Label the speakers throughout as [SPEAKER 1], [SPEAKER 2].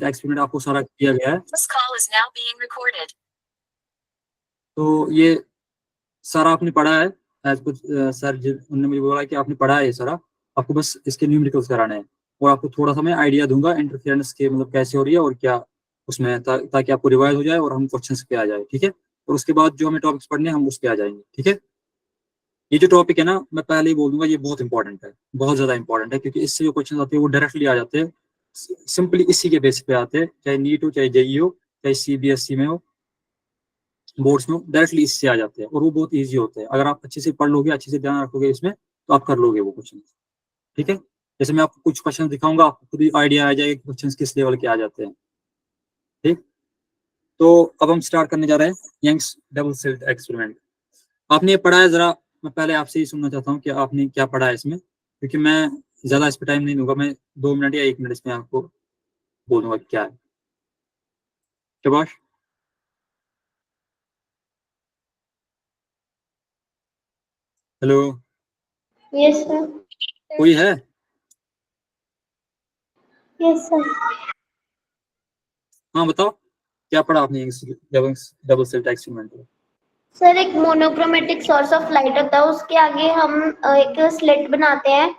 [SPEAKER 1] Experiment आपको सारा किया गया है। तो ये सारा आपने पढ़ा है, कुछ सर उन्होंने मुझे बोला कि आपने पढ़ा है ये सारा, आपको बस इसके न्यूमेरिकल्स कराने हैं और आपको थोड़ा सा मैं आइडिया दूंगा इंटरफेरेंस के मतलब कैसे हो रही है और क्या उसमें, ताकि आपको रिवाइज हो जाए और हम क्वेश्चंस पे आ जाए, ठीक है। और उसके बाद जो हमें टॉपिक्स पढ़ने हैं हम उस पे आ जाएंगे, ठीक है। ये जो टॉपिक है ना, मैं पहले ही बोल दूंगा, ये बहुत इंपॉर्टेंट है, बहुत ज्यादा इंपॉर्टेंट है, क्योंकि इससे जो क्वेश्चन आते हैं वो डायरेक्टली आ जाते हैं, सिंपली इसी के बेस पे आते हैं, चाहे नीट हो, चाहे जेईई हो, चाहे सीबीएसई में हो, बोर्ड्स में डायरेक्टली इससे आ जाते हैं और वो बहुत ईजी होते हैं। अगर आप अच्छे से पढ़ लोगे, अच्छे से ध्यान रखोगे इसमें, तो आप कर लोगे वो क्वेश्चन, ठीक है। जैसे मैं आपको कुछ क्वेश्चन दिखाऊंगा, आपको खुद ही आइडिया आ जाएगा कि क्वेश्चन किस लेवल के आ जाते हैं, ठीक। तो अब हम स्टार्ट करने जा रहे हैं यंग्स डबल स्लिट एक्सपेरिमेंट। आपने ये पढ़ा है, जरा मैं पहले आपसे ही सुनना चाहता हूँ कि आपने क्या पढ़ा है इसमें, क्योंकि मैं ज्यादा इस पर टाइम नहीं दूंगा, मैं 2 मिनट या 1 मिनट इसमें आपको बोलूंगा क्या है। शाबाश। हेलो।
[SPEAKER 2] Yes sir.
[SPEAKER 1] कोई है?
[SPEAKER 2] Yes sir.
[SPEAKER 1] हाँ बताओ, क्या पढ़ा आपने डबल स्लिट एक्सपेरिमेंट में?
[SPEAKER 2] सर एक मोनोक्रोमेटिक सोर्स ऑफ लाइट होता है, उसके आगे हम एक स्लिट बनाते हैं,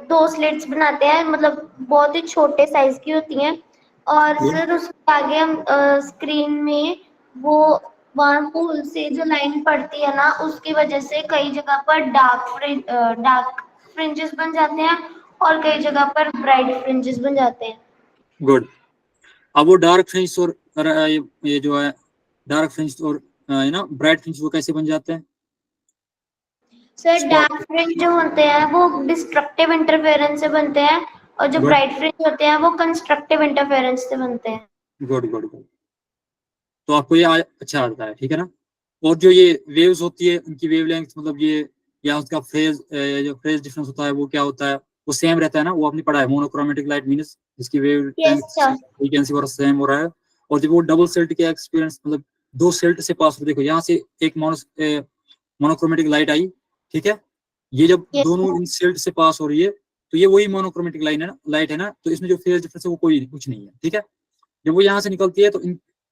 [SPEAKER 2] 2 स्लिट्स बनाते हैं, मतलब बहुत ही छोटे साइज की होती हैं, और फिर उसके आगे हम स्क्रीन में वो वहां होल से जो लाइन पड़ती है ना, उसकी वजह से कई जगह पर डार्क फ्रिंजेस बन जाते हैं और कई जगह पर ब्राइट फ्रिंजेस बन जाते हैं।
[SPEAKER 1] गुड। अब वो डार्क फ्रिंज और ये जो है डार्क फ्रिंज और ना ब्राइट फ्रिंज, वो कैसे बन जाते हैं?
[SPEAKER 2] सर डार्क फ्रिंज जो होते हैं वो डिस्ट्रक्टिव इंटरफेरेंस से बनते हैं, और जो
[SPEAKER 1] गुड
[SPEAKER 2] ब्राइट फ्रिंज होते हैं वो कंस्ट्रक्टिव इंटरफेरेंस से बनते हैं।
[SPEAKER 1] Good good good. तो आपको ये अच्छा आता है, ठीक है ना। और जो ये वेव्स होती है, उनकी वेवलेंथ, मतलब ये या उसका फेज, जो फेज डिफरेंस होता है वो क्या होता है, वो सेम रहता है ना, वो आपने पढ़ा है। मोनोक्रोमेटिक लाइट मींस जिसकी वेवलेंथ
[SPEAKER 2] यस सर।
[SPEAKER 1] फ्रीक्वेंसी और सेम हो रहा है। और जब वो डबल सेल्ट के एक्सपीरियंस, मतलब 2 सेल्ट से पास हो, देखो यहाँ से एक मोनोक्रोमेटिक लाइट आई, ठीक है। ये जब
[SPEAKER 2] यस
[SPEAKER 1] दोनों इन सेल्ट से पास हो रही है, तो ये वही मोनोक्रोमेटिक लाइट है ना, तो इसमें जो फेज डिफरेंस है वो कोई कुछ नहीं है, ठीक है। जब वो यहाँ से निकलती है, तो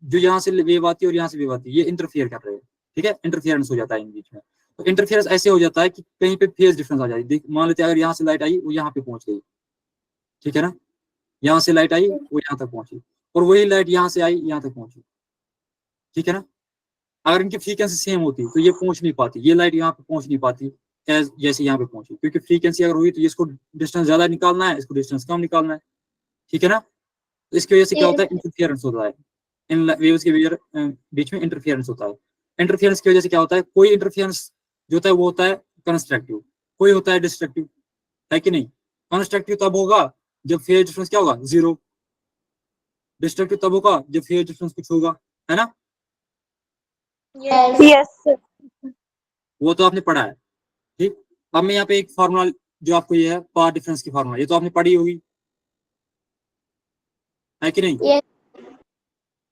[SPEAKER 1] जो यहाँ से वेव आती है और यहाँ से वेव आती है, ये इंटरफियर कर रहे हैं, ठीक है। इंटरफियरेंस हो जाता है इन बीच में। तो इंटरफियरेंस ऐसे हो जाता है कि कहीं पे फेज डिफरेंस आ जाए। देख, मान लेते हैं अगर यहाँ से लाइट आई, वो यहाँ पे पहुंच गई, ठीक है ना। यहाँ से लाइट आई, वो यहाँ तक पहुंची, और वही लाइट यहाँ से आई, यहाँ तक पहुंची, ठीक है ना। अगर इनकी फ्रीक्वेंसी सेम होती तो ये पहुंच नहीं पाती, ये लाइट यहाँ पे पहुंच नहीं पाती जैसे यहाँ पे पहुंची, क्योंकि फ्रीक्वेंसी अगर हुई तो इसको डिस्टेंस ज्यादा निकालना है, इसको डिस्टेंस कम निकालना है, ठीक है ना। तो इसकी वजह से क्या होता है, इंटरफियरेंस होता है इन वेव्स के बीच में, इंटरफियरेंस होता है। इंटरफियरेंस की वजह से क्या होता है, कोई इंटरफियरेंस जो होता है वो होता है कंस्ट्रक्टिव, कोई होता है डिस्ट्रक्टिव, है कि नहीं। कंस्ट्रक्टिव तब होगा जब फेज डिफरेंस क्या होगा, 0। डिस्ट्रक्टिव तब होगा जब फेज डिफरेंस कुछ होगा, है ना।
[SPEAKER 2] यस।
[SPEAKER 1] वो तो आपने पढ़ा है, ठीक। अब मैं यहाँ पे एक फॉर्मूला, जो आपको ये है पाथ डिफरेंस की फॉर्मूला, ये तो आपने पढ़ी होगी, है कि नहीं।
[SPEAKER 2] यस।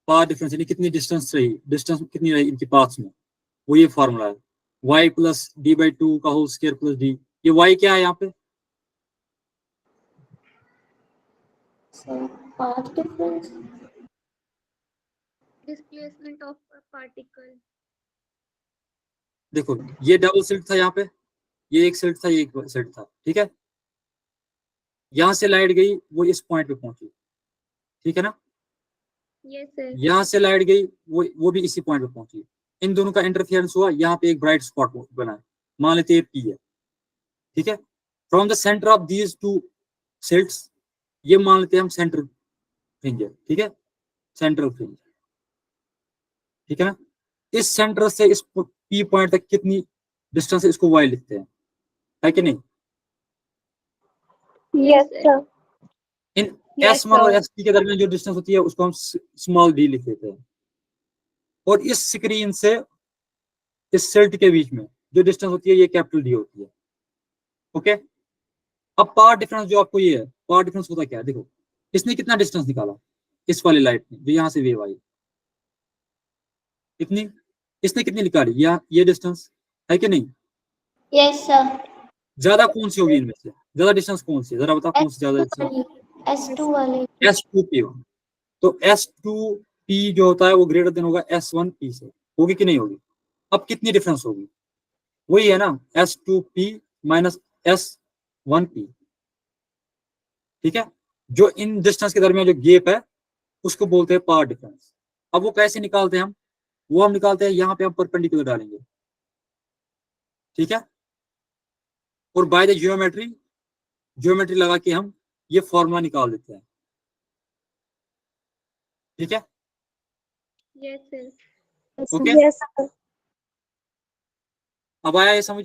[SPEAKER 1] पाथ डिफरेंस यानी कितनी डिस्टेंस रही, डिस्टेंस कितनी रही इनके पाथ्स में, वो ये फॉर्मूला है। y प्लस डी बाई 2 का होल स्क्वायर प्लस डी। ये y क्या है यहाँ पे?
[SPEAKER 2] Path difference,
[SPEAKER 3] displacement of particle.
[SPEAKER 1] देखो ये डबल सेट था यहाँ पे, ये एक सेट था, ये एक सेट था, ठीक है। यहाँ से लाइट गई, वो इस पॉइंट पे पहुंची, ठीक है ना।
[SPEAKER 3] Yes sir.
[SPEAKER 1] यहाँ से लाइट गई, वो भी इसी पॉइंट पे पहुंची। इन दोनों का इंटरफियरेंस हुआ, यहाँ पे एक ब्राइट स्पॉट बना है, मान लेते हैं P है, ठीक है। From the centre of these 2 sets, ये मान लेते हैं हम सेंटर फ्रिंज है, ठीक है, सेंट्रल फ्रिंज, ठीक है ना। इस सेंटर से इस P पॉइंट तक कितनी डिस्टेंस है, इसको y लिखते हैं, है कि नहीं।
[SPEAKER 2] Yes sir.
[SPEAKER 1] इन S1 और SP के दरमियान जो डिस्टेंस होती है उसको हम स्मॉल d लिख देते हैं। और इस स्क्रीन से इस सेल्ट के बीच में जो डिस्टेंस होती है, ये कैपिटल D होती है, ओके। अब पाथ डिफरेंस जो आपको ये है, पाथ डिफरेंस होता क्या है, देखो इसने कितना डिस्टेंस निकाला, इस वाली लाइट ने जो यहाँ से वेव आई, इतनी, इसने कितनी निकाली, ये डिस्टेंस, है कि नहीं।
[SPEAKER 2] Yes sir.
[SPEAKER 1] ज्यादा कौन सी होगी इनमें से, ज्यादा डिस्टेंस कौन सी है, जरा बताओ कौन सी ज्यादा डिस्टेंस।
[SPEAKER 2] S2 वाली।
[SPEAKER 1] S2P तो S2P जो होता है वो ग्रेटर देन होगा S1P से, होगी कि नहीं होगी? अब कितनी डिफरेंस होगी? वही है ना, S2P माइनस S1P, ठीक है। जो इन डिस्टेंस के दरमियान जो गैप है उसको बोलते हैं पाथ डिफरेंस। अब वो कैसे निकालते हैं हम? वो हम निकालते हैं, यहाँ पे हम परपेंडिकुलर डालेंगे, ठीक है, और बाय द ज्योमेट्री लगा के हम ये फॉर्मूला निकाल देते हैं, ठीक है।
[SPEAKER 3] Yes, sir.
[SPEAKER 1] Okay,
[SPEAKER 4] Yes, sir.
[SPEAKER 1] अब आया ये समझ?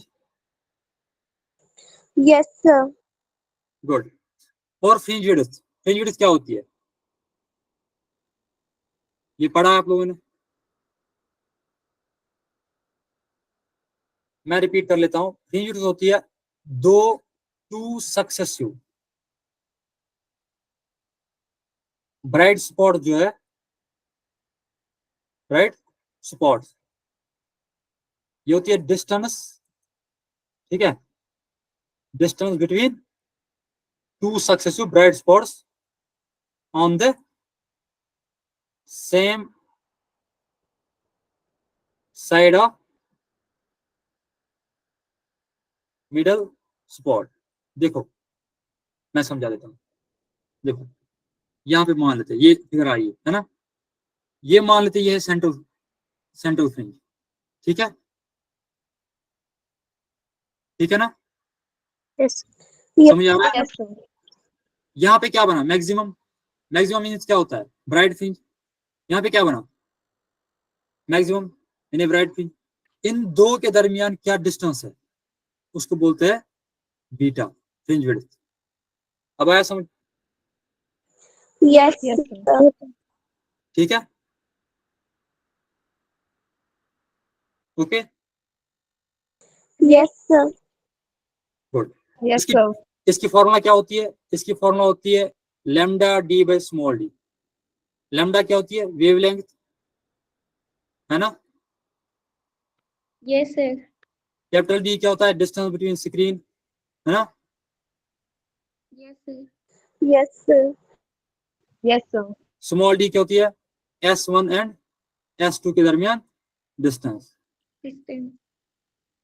[SPEAKER 4] Yes, sir.
[SPEAKER 1] गुड। और फ्रिंज विड्थ क्या होती है? ये पढ़ा है आप लोगों ने? मैं रिपीट कर लेता हूं। फ्रिंज विड्थ होती है टू सक्सेसिव ब्राइट स्पॉट जो है, ब्राइट स्पॉट, ये होती है डिस्टेंस, ठीक है, distance between two successive bright spots on the same side of middle spot. देखो मैं समझा देता हूं, देखो यहां पे मान लेते हैं ये फिगर आई है ना, ये मान लेते हैं ये है सेंट्रल फ्रिंज, ठीक है, ठीक है ना,
[SPEAKER 4] Yes.
[SPEAKER 1] समझ आ रहा है?
[SPEAKER 4] Yes, sir.
[SPEAKER 1] यहाँ पे क्या बना? मैक्सिमम मीन्स क्या होता है? Bright fringe. यहाँ पे क्या बना? मैक्सिमम यानी ब्राइट फ्रिंज। इन दो के दरमियान क्या डिस्टेंस है उसको बोलते हैं बीटा, फ्रिंज विड्थ। अब आया समझ?
[SPEAKER 4] Yes, sir.
[SPEAKER 1] ठीक है, okay,
[SPEAKER 4] Yes, sir.
[SPEAKER 1] Good.
[SPEAKER 4] Yes, sir.
[SPEAKER 1] इसकी फॉर्मूला क्या होती है? इसकी फॉर्मूला होती है lambda D by small D. Lambda क्या होती है? वेवलेंथ, है ना।
[SPEAKER 3] Yes, sir.
[SPEAKER 1] कैपिटल डी क्या होता है? डिस्टेंस बिटवीन स्क्रीन, है ना।
[SPEAKER 3] Yes, sir.
[SPEAKER 4] Yes, sir. Yes, sir.
[SPEAKER 1] Small D क्या होती है? S1 एंड S2 के दरमियान डिस्टेंस,
[SPEAKER 3] Distance.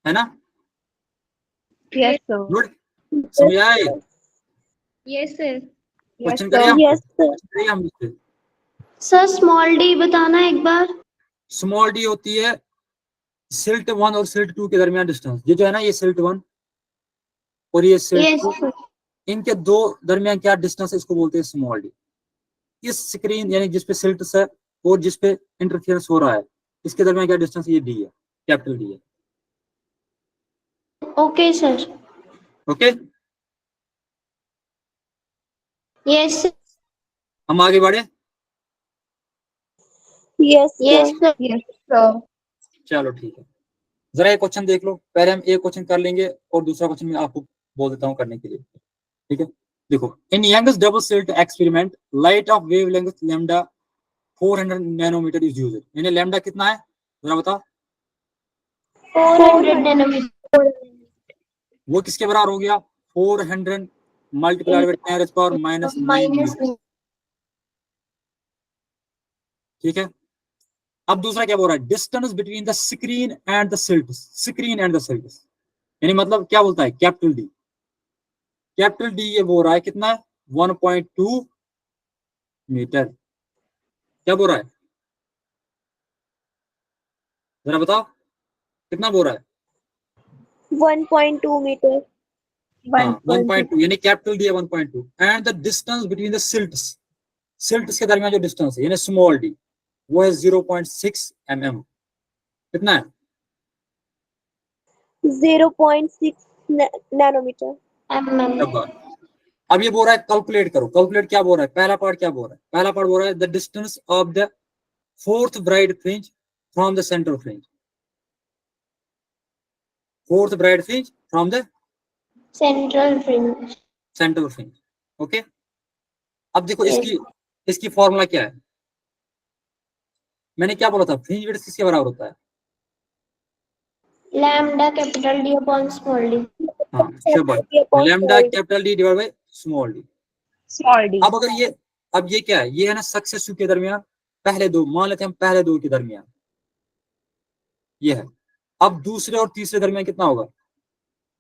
[SPEAKER 1] है ना।
[SPEAKER 4] Yes, sir.
[SPEAKER 1] गुड, समझ आए?
[SPEAKER 3] Yes, sir.
[SPEAKER 1] क्वेश्चन करिए हम,
[SPEAKER 4] Yes, sir.
[SPEAKER 1] करिए हम इससे।
[SPEAKER 2] सर स्मॉल डी बताना एक बार।
[SPEAKER 1] स्मॉल डी होती है सिल्ट 1 और सिल्ट 2 के दरमियान डिस्टेंस। ये जो है ना, ये सिल्ट 1 और ये सिल्ट
[SPEAKER 2] यस
[SPEAKER 1] 2, इनके दो दरमियान क्या डिस्टेंस है, इसको बोलते हैं स्मॉल डी। इस स्क्रीन यानी जिसपे सिल्ट है और जिसपे इंटरफेरेंस हो रहा है, इसके दरमियान क्या डिस्टेंस? ये डी है, कैपिटल डी है।
[SPEAKER 2] Okay sir.
[SPEAKER 1] ओके,
[SPEAKER 2] यस
[SPEAKER 1] हम आगे बढ़े।
[SPEAKER 4] Yes,
[SPEAKER 2] yes
[SPEAKER 4] sir.
[SPEAKER 2] Sir.
[SPEAKER 4] Yes, sir.
[SPEAKER 1] चलो ठीक है, जरा एक क्वेश्चन देख लो। पहले हम एक क्वेश्चन कर लेंगे और दूसरा क्वेश्चन मैं आपको बोल देता हूँ करने के लिए, ठीक है। देखो, in Young's double slit experiment light of wavelength lambda 400 nanometre is used. यानी लैम्डा कितना है जरा बताओ?
[SPEAKER 2] 400 नैनोमीटर।
[SPEAKER 1] वो किसके बराबर हो गया? 400 multiplied by 10 to power minus 9, ठीक है। अब दूसरा क्या बोल रहा है? Distance between the screen and the slit, screen and the slit, यानी मतलब क्या बोलता है? Capital D. कैपिटल डी ये बोल रहा है कितना? 1.2 मीटर। क्या बोल रहा है जरा बताओ, कितना बोल रहा है?
[SPEAKER 4] 1.2 meter.
[SPEAKER 1] 1.2 यानी कैपिटल डी है 1.2। And the distance between the silts के दरमियान जो डिस्टेंस है यानी स्मॉल डी, वो है 0.6 mm। कितना है?
[SPEAKER 4] 0.6 nanometer.
[SPEAKER 1] अब ये बोल रहा है कैलकुलेट करो। कैलकुलेट क्या बोल रहा है? पहला पार्ट क्या बोल रहा है? पहला पार्ट बोल रहा है the distance of the fourth bright fringe from the centre fringe. Fourth bright fringe from the
[SPEAKER 2] central fringe.
[SPEAKER 1] Okay. अब देखो इसकी फॉर्मूला क्या है? मैंने क्या बोला था? फ्रिंज विड्थ किसके बराबर होता है?
[SPEAKER 2] Lambda capital D upon small D.
[SPEAKER 1] हाँ, शाबाश, lambda capital D divide by small D.
[SPEAKER 4] Small d.
[SPEAKER 1] अब अगर ये अब ये क्या है, ये है ना सक्सेसिव के दरमियान पहले दो, मान लेते हैं हम पहले दो के दरमियान ये है। अब दूसरे और तीसरे दरमियान कितना होगा,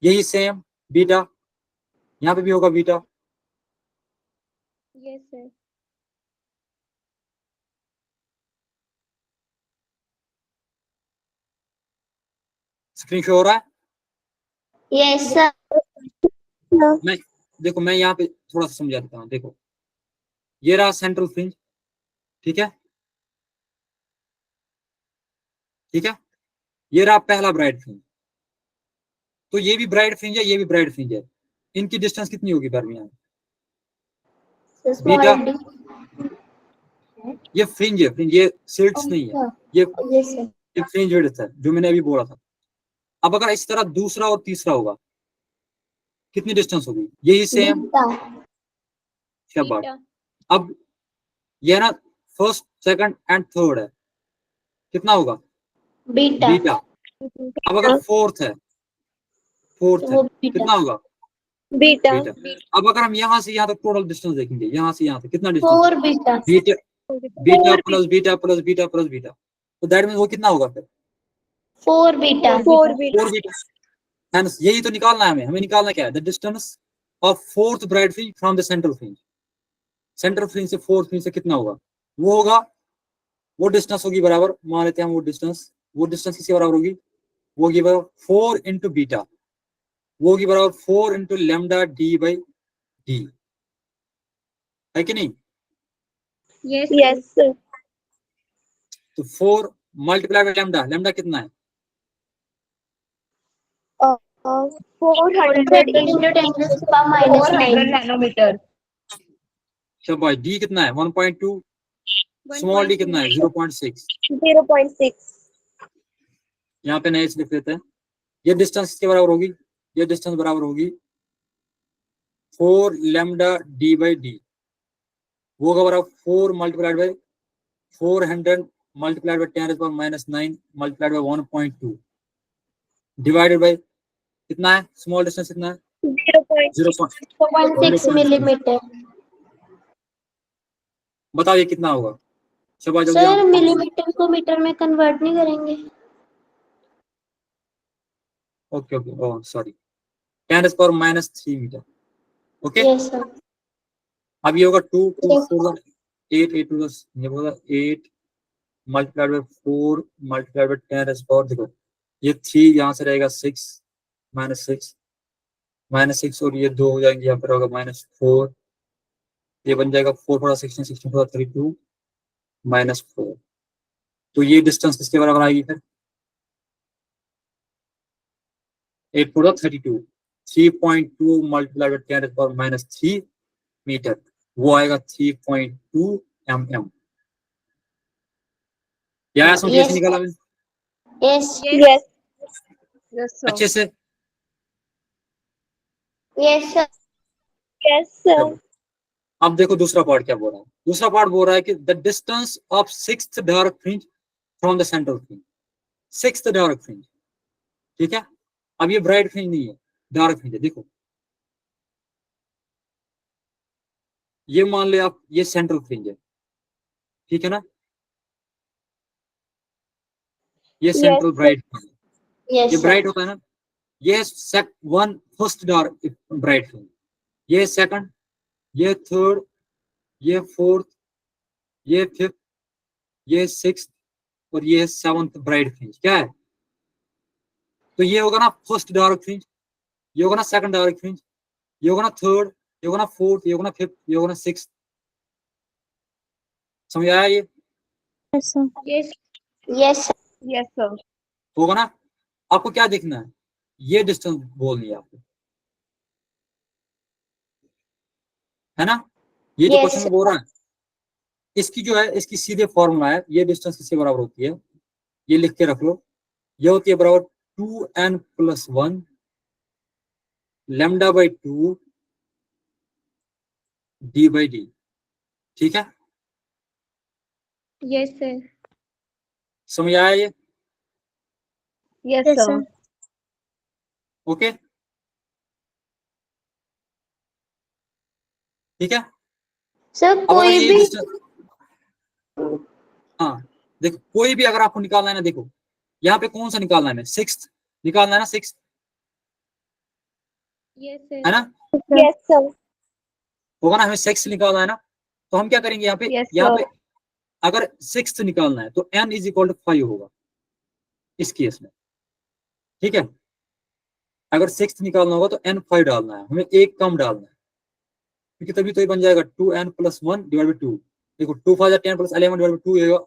[SPEAKER 1] यही सेम बीटा, यहाँ पे भी होगा beta.
[SPEAKER 3] Yes, sir.
[SPEAKER 1] Screen show हो रहा है?
[SPEAKER 2] Yes sir.
[SPEAKER 1] मैं देखो मैं यहाँ पे थोड़ा सा समझा देता हूँ। देखो ये रहा सेंट्रल फ्रिंज, ठीक है, ठीक है, ये रहा पहला ब्राइट फ्रिंज। तो ये भी ब्राइट फ्रिंज है, ये भी ब्राइट फ्रिंज है। इनकी डिस्टेंस कितनी होगी दरमियान, बीटा।
[SPEAKER 2] Small D.
[SPEAKER 1] ये फ्रिंज है, फ्रिंज, ये सिल्ट्स नहीं है, ये
[SPEAKER 2] यस सर।
[SPEAKER 1] ये फ्रिंज विड्थ है जो मैंने अभी बोला था। अब अगर इस तरह दूसरा और तीसरा होगा, कितनी डिस्टेंस होगी, यही सेम।
[SPEAKER 2] बीटा।
[SPEAKER 1] शाबाश।
[SPEAKER 3] Beta.
[SPEAKER 1] अब ये ना फर्स्ट सेकंड एंड थर्ड है, कितना होगा,
[SPEAKER 2] बीटा।
[SPEAKER 1] बीटा। अब अगर फोर्थ है, फोर्थ
[SPEAKER 2] तो
[SPEAKER 1] है,
[SPEAKER 2] वो बीटा।
[SPEAKER 1] कितना होगा,
[SPEAKER 4] बीटा।
[SPEAKER 1] बीटा। अब अगर हम यहाँ से यहाँ तक टोटल डिस्टेंस देखेंगे, यहाँ से यहाँ तक कितना distance,
[SPEAKER 2] 4 beta.
[SPEAKER 1] Beta, beta plus beta plus beta plus beta, तो दैट मीन वो कितना होगा फिर,
[SPEAKER 2] 4 बीटा।
[SPEAKER 4] 4 बीटा।
[SPEAKER 1] 4 बीटा। Hence, यही तो निकालना है हमें निकालना क्या है, the distance of fourth bright fringe from the central fringe. Central fringe से फोर्थ फ्रिंज से कितना होगा, वो होगा, वो डिस्टेंस होगी बराबर, मान लेते हैं हम वो डिस्टेंस किसके बराबर होगी, वो होगी बराबर 4 इंटू बीटा, वो होगी बराबर 4 into lambda D by D, है कि नहीं।
[SPEAKER 3] Yes,
[SPEAKER 4] Yes, sir.
[SPEAKER 1] तो 4 मल्टीप्लाई बाई लेमडा, लेमडा कितना है,
[SPEAKER 4] 400
[SPEAKER 2] 400 into 10 to the power minus 9.
[SPEAKER 4] nanometer.
[SPEAKER 1] शाबाश। डी कितना है 1.2, स्मॉल डी कितना है 0.6,
[SPEAKER 4] 0.6.
[SPEAKER 1] यहाँ पे नए से लिख देते हैं। ये डिस्टेंस किसके बराबर होगी, ये डिस्टेंस बराबर होगी 4 लेमडा डी बाई डी, वो होगा बराबर 4 multiplied by 400 multiplied by 10 minus 9 multiplied by 1.2 divided by कितना है, स्मॉल डिस्टेंस कितना है
[SPEAKER 2] 4.6 मिलीमीटर।
[SPEAKER 1] बताओ ये कितना होगा, शबा जल्दी
[SPEAKER 2] सर
[SPEAKER 1] आओ।
[SPEAKER 2] मिलीमीटर को मीटर में कन्वर्ट नहीं करेंगे।
[SPEAKER 1] ओके ओके, ओह सॉरी, 10 माइनस 3 मीटर, ओके।
[SPEAKER 2] Yes sir.
[SPEAKER 1] अब ये होगा 2 2
[SPEAKER 2] Yes.
[SPEAKER 1] 4 8 8 2 ये होगा 8 मल्टीप्लाइड बाई 4 मल्टीप्लाइड बाई 10 देखो ये 3 यहाँ से रहेगा 6 माइनस 6 और ये 2 हो जाएंगे, यहाँ पर होगा -4, ये बन जाएगा 4 4 16 16 4 32 -4। तो ये डिस्टेंस किसके बराबर आएगी फिर, 8 4 32, 3.2 मल्टीप्लाइड बाई 10 मीटर, वो आएगा 3.2 mm। क्या समझ कैसे निकाला मैंने,
[SPEAKER 2] यस
[SPEAKER 4] Yes. Yes, sir.
[SPEAKER 1] अच्छे से।
[SPEAKER 2] Yes sir.
[SPEAKER 4] Yes, sir.
[SPEAKER 1] अब देखो दूसरा पार्ट क्या बोल रहा है, दूसरा पार्ट बोल रहा है कि the distance of sixth dark fringe from the central fringe, sixth dark fringe, ठीक है। अब ये ब्राइट फ्रिंज नहीं है, डार्क फ्रिंज है। देखो ये मान ले आप, ये सेंट्रल फ्रिंज है, ठीक है ना, ये सेंट्रल ब्राइट, ये
[SPEAKER 2] यस
[SPEAKER 1] ब्राइट
[SPEAKER 2] सर।
[SPEAKER 1] होता है ना, ये one first dark bright fringe, ये सेकंड, ये थर्ड, ये फोर्थ, ये फिफ्थ, ये सिक्स्थ और ये सेवंथ ब्राइट फ्रिंज, क्या है। तो ये होगा ना फर्स्ट डार्क फ्रिंज, ये होगा ना सेकंड डार्क फ्रिंज, ये होगा ना थर्ड, ये होगा ना फोर्थ, ये होगा ना फिफ्थ, ये होगा ना सिक्स्थ। समझ आया ये,
[SPEAKER 3] Yes.
[SPEAKER 2] Yes sir.
[SPEAKER 4] Yes, sir.
[SPEAKER 1] होगा ना। आपको क्या देखना है, ये डिस्टेंस बोलनी है आपको, है ना। ये जो
[SPEAKER 2] Yes.
[SPEAKER 1] क्वेश्चन में बोल रहा है, इसकी जो है इसकी सीधे फॉर्मूला है, ये डिस्टेंस किसके बराबर होती है, ये लिख के रख लो, ये होती है बराबर 2n+1 lambda by 2 D by D, ठीक है।
[SPEAKER 3] Yes, sir.
[SPEAKER 1] समझ आया ये,
[SPEAKER 4] Yes,
[SPEAKER 3] Yes,
[SPEAKER 4] sir.
[SPEAKER 3] sir.
[SPEAKER 1] Okay, ठीक है।
[SPEAKER 2] सर
[SPEAKER 1] अब अगर
[SPEAKER 2] कोई
[SPEAKER 1] ये
[SPEAKER 2] भी
[SPEAKER 1] डिस्टेंस, हाँ देखो कोई भी अगर आपको निकालना है ना, देखो यहाँ पे कौन सा निकालना है, हमें 6th निकालना है ना, 6th
[SPEAKER 3] Yes,
[SPEAKER 1] है
[SPEAKER 3] sir.
[SPEAKER 1] ना,
[SPEAKER 4] Yes, sir.
[SPEAKER 1] होगा ना, हमें 6th निकालना है ना, तो हम क्या करेंगे यहाँ
[SPEAKER 4] Yes,
[SPEAKER 1] पे
[SPEAKER 4] sir.
[SPEAKER 1] अगर 6th निकालना है तो n इज इक्वल टू 5 होगा इस केस में, ठीक है। अगर 6th निकालना होगा तो n 5 डालना है, हमें एक कम डालना है, क्योंकि तभी तो ये बन जाएगा 2n + 1 डिवाइड बाई 2। देखो 2 5 10 + 11 डिवाइड बाई 2 आएगा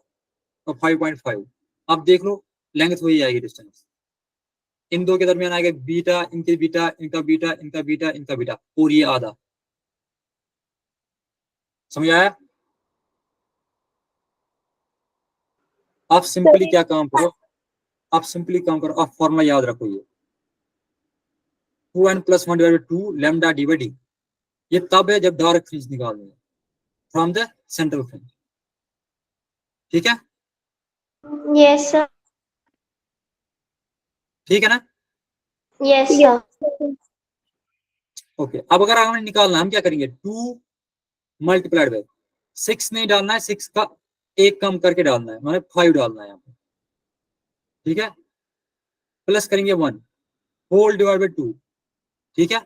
[SPEAKER 1] 5.5। अब देख लो लेंथ वही आएगी, डिस्टेंस इन दो के दरमियान आएगा बीटा, इनके बीटा, इनका बीटा, इनका बीटा, इनका बीटा, और ये आधा। समझ आया? आप सिंपली क्या काम करो, आप सिंपली काम करो, आप फॉर्मूला याद रखो, ये 2n + 1 divide by 2 lambda D by D. ये तब है जब डायरेक्ट फ्रिंज निकालनी है फ्रॉम द सेंट्रल फ्रिंज, ठीक है,
[SPEAKER 2] यस सर,
[SPEAKER 1] ठीक है ना।
[SPEAKER 2] Yes
[SPEAKER 4] Yes,
[SPEAKER 2] sir,
[SPEAKER 4] sir.
[SPEAKER 1] Okay, अब अगर हमें निकालना, हम क्या करेंगे, 2 मल्टीप्लाइड बाई 6 नहीं डालना है, 6 का एक कम करके डालना है, मतलब 5 डालना है यहाँ पे, ठीक है, प्लस करेंगे 1 होल डिवाइड बाई 2, ठीक है,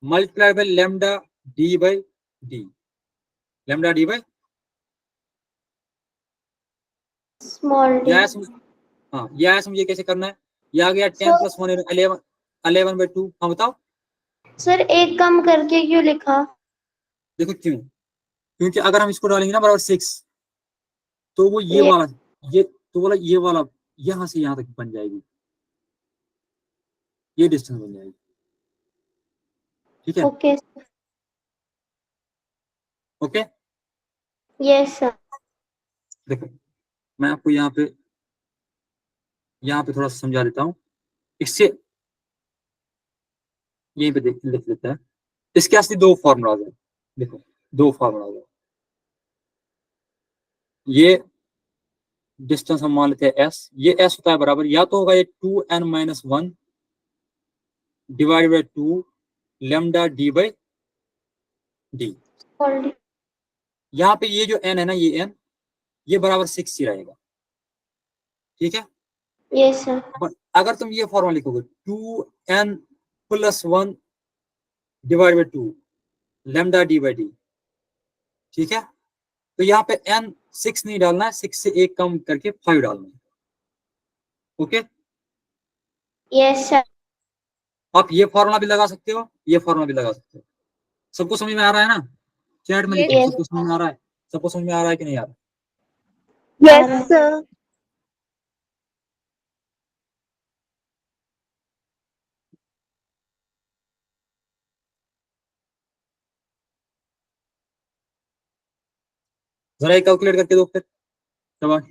[SPEAKER 1] multiplied by lambda D by D, lambda D by,
[SPEAKER 2] small D.
[SPEAKER 1] यह समझ, हाँ यह समझिए कैसे करना है। यह आ गया 10
[SPEAKER 2] सर
[SPEAKER 1] + 1 11, 11 बाई 2। हाँ बताओ,
[SPEAKER 2] सर एक कम करके क्यों लिखा?
[SPEAKER 1] देखो क्यों, क्योंकि अगर हम इसको डालेंगे ना बराबर 6, तो वो ये
[SPEAKER 2] ये
[SPEAKER 1] वाला, ये तो बोला ये वाला यहां से यहां तक बन जाएगी, ये डिस्टेंस बन जाएगी, ठीक है,
[SPEAKER 2] ओके
[SPEAKER 1] ओके।
[SPEAKER 2] यस सर,
[SPEAKER 1] देखो मैं आपको यहाँ पे थोड़ा सा समझा देता हूँ, इससे यहीं पे लिख लेते हैं। इसके असली दो फॉर्मूलाज है, देखो दो फॉर्मूलाज है। ये डिस्टेंस हम मान लेते हैं s, ये s होता है बराबर, या तो होगा ये 2n - 1 divide by 2 lambda D by D.
[SPEAKER 2] Small D.
[SPEAKER 1] यहाँ पे ये जो n है ना, ये n ये बराबर 6 ही रहेगा, ठीक है।
[SPEAKER 2] यस सर,
[SPEAKER 1] अगर तुम ये फॉर्मूला लिखोगे 2n + 1 divide by 2 lambda D by D, ठीक है, तो यहाँ पे n 6 नहीं डालना है, 6 से एक कम करके 5 डालना है, ओके।
[SPEAKER 2] यस सर,
[SPEAKER 1] आप ये फॉर्मूला भी लगा सकते हो, ये फॉर्मूला भी लगा सकते हो। सबको समझ में आ रहा है ना? चैट में
[SPEAKER 3] Yes,
[SPEAKER 1] लिखो,
[SPEAKER 2] yes.
[SPEAKER 1] सबको समझ में आ रहा है, सबको समझ में आ रहा है कि नहीं आ रहा?
[SPEAKER 4] Yes, sir.
[SPEAKER 1] जरा एक कैलकुलेट करके दो फिर, शाबाश।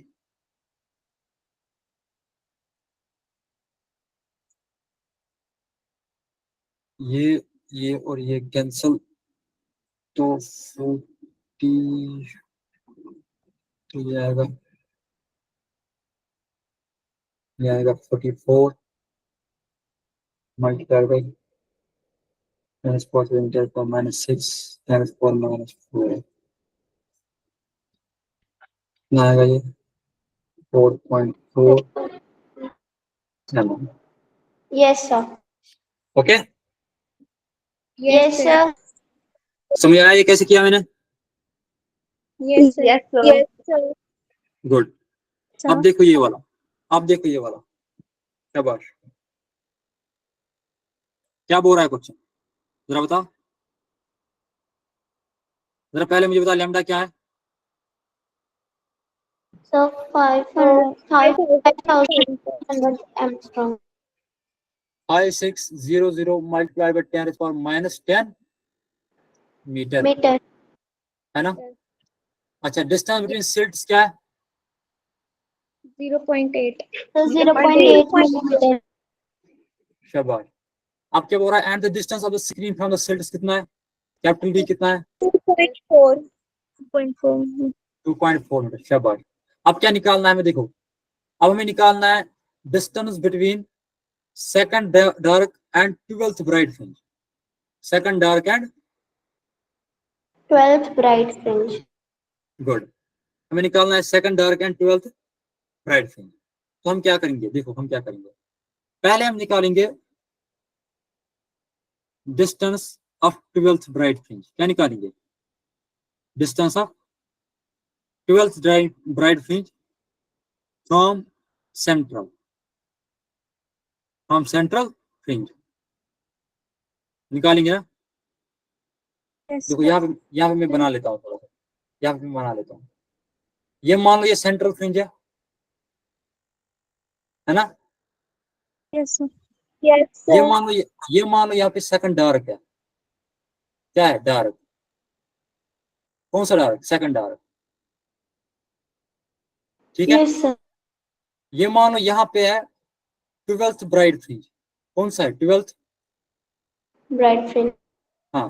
[SPEAKER 1] ये और ये कैंसिल, तो 40, तो ये आएगा 44 मल्टीप्लाई बाई 10 - 6 10 - 4 ना आएगा ये 4.4 mm,
[SPEAKER 2] yes sir,
[SPEAKER 1] okay.
[SPEAKER 2] Yes sir,
[SPEAKER 1] समझ आया ये कैसे किया मैंने?
[SPEAKER 3] yes, sir.
[SPEAKER 4] Yes, sir. Yes, sir.
[SPEAKER 1] Good. अब देखो ये वाला, अब देखो ये वाला, शाबाश। क्या बोल रहा है क्वेश्चन, जरा बताओ, जरा पहले मुझे बता लैम्डा क्या है।
[SPEAKER 2] Sir 5,000 angstrom
[SPEAKER 1] 5600 multiply by 10⁻⁻10 metre,
[SPEAKER 2] metre.
[SPEAKER 1] है ना। अच्छा, डिस्टेंस बिटवीन स्लिट्स क्या है?
[SPEAKER 3] 0.8.
[SPEAKER 2] Sir 0.8 millimetre.
[SPEAKER 1] शाबाश। अब क्या बोल रहा है, and the distance of the screen from the slits कितना है, कैपिटल डी कितना है?
[SPEAKER 4] 2.4. 2.4.
[SPEAKER 1] 2.4 मीटर, शाबाश। अब क्या निकालना है हमें, देखो अब हमें निकालना है distance between second dark and 12th bright fringe, second dark and
[SPEAKER 2] 12th bright fringe.
[SPEAKER 1] Good. हमें निकालना है second dark and 12th bright fringe. तो हम क्या करेंगे, देखो हम क्या करेंगे, पहले हम निकालेंगे distance of 12th bright fringe. क्या निकालेंगे, distance of 12th bright fringe from central fringe निकालेंगे ना।
[SPEAKER 4] Yes,
[SPEAKER 1] देखो
[SPEAKER 4] sir.
[SPEAKER 1] यहाँ पे मैं बना लेता हूँ थोड़ा सा, यहाँ पे मैं बना लेता हूँ। ये मान लो ये सेंट्रल फ्रिंज है ना।
[SPEAKER 4] Yes, sir. Yes,
[SPEAKER 1] ये
[SPEAKER 4] sir.
[SPEAKER 1] मान लो यहाँ पे सेकंड डार्क है। क्या है डार्क, कौन सा डार्क, सेकंड डार्क, ठीक है।
[SPEAKER 2] Yes, sir.
[SPEAKER 1] ये मान लो यहाँ पे है 12th ब्राइट फ्रिंज, कौन सा है 12th।
[SPEAKER 2] Bright fringe.
[SPEAKER 1] हाँ,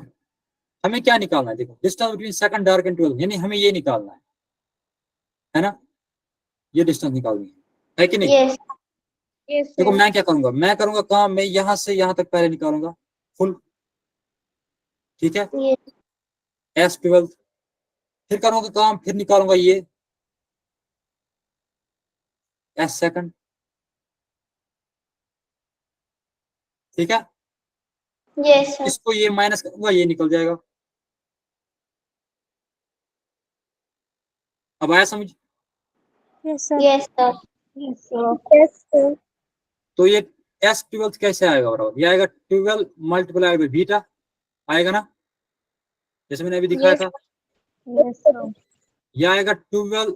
[SPEAKER 1] हमें क्या निकालना है, देखो distance between second dark and 12th, यानी हमें ये निकालना है ना, ये डिस्टेंस निकालनी है कि नहीं।
[SPEAKER 2] Yes.
[SPEAKER 4] Yes,
[SPEAKER 1] देखो
[SPEAKER 4] sir.
[SPEAKER 1] मैं क्या करूंगा, मैं करूंगा काम, मैं यहां से यहां तक पहले निकालूंगा फुल, ठीक है,
[SPEAKER 2] Yes.
[SPEAKER 1] S12, फिर करूंगा काम, फिर निकालूंगा ये S सेकंड, ठीक है।
[SPEAKER 2] Yes, sir.
[SPEAKER 1] इसको ये माइनस करूंगा, ये निकल जाएगा। अब आया समझ।
[SPEAKER 4] Yes, sir.
[SPEAKER 2] Yes, sir.
[SPEAKER 4] Yes, sir. Yes, sir.
[SPEAKER 1] तो ये S12 कैसे आएगा बराबर, ये आएगा 12 मल्टीप्लाई बाई बीटा, आएगा ना, जैसे मैंने अभी दिखाया
[SPEAKER 2] Yes.
[SPEAKER 1] था।
[SPEAKER 4] Yes, sir.
[SPEAKER 1] ये आएगा 12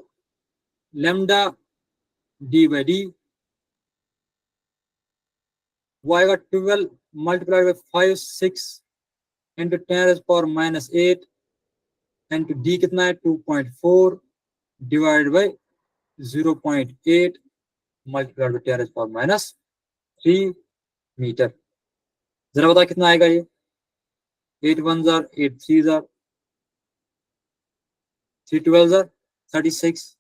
[SPEAKER 1] लैम्डा डी बाई डी, वो आएगा 12 multiply by 5 6 into 10⁻⁻8 into D कितना है 2.4 divide by 0.8 multiply by 10⁻³ metre. जरा बता कितना आएगा ये, 8 1 8 3 3 12 36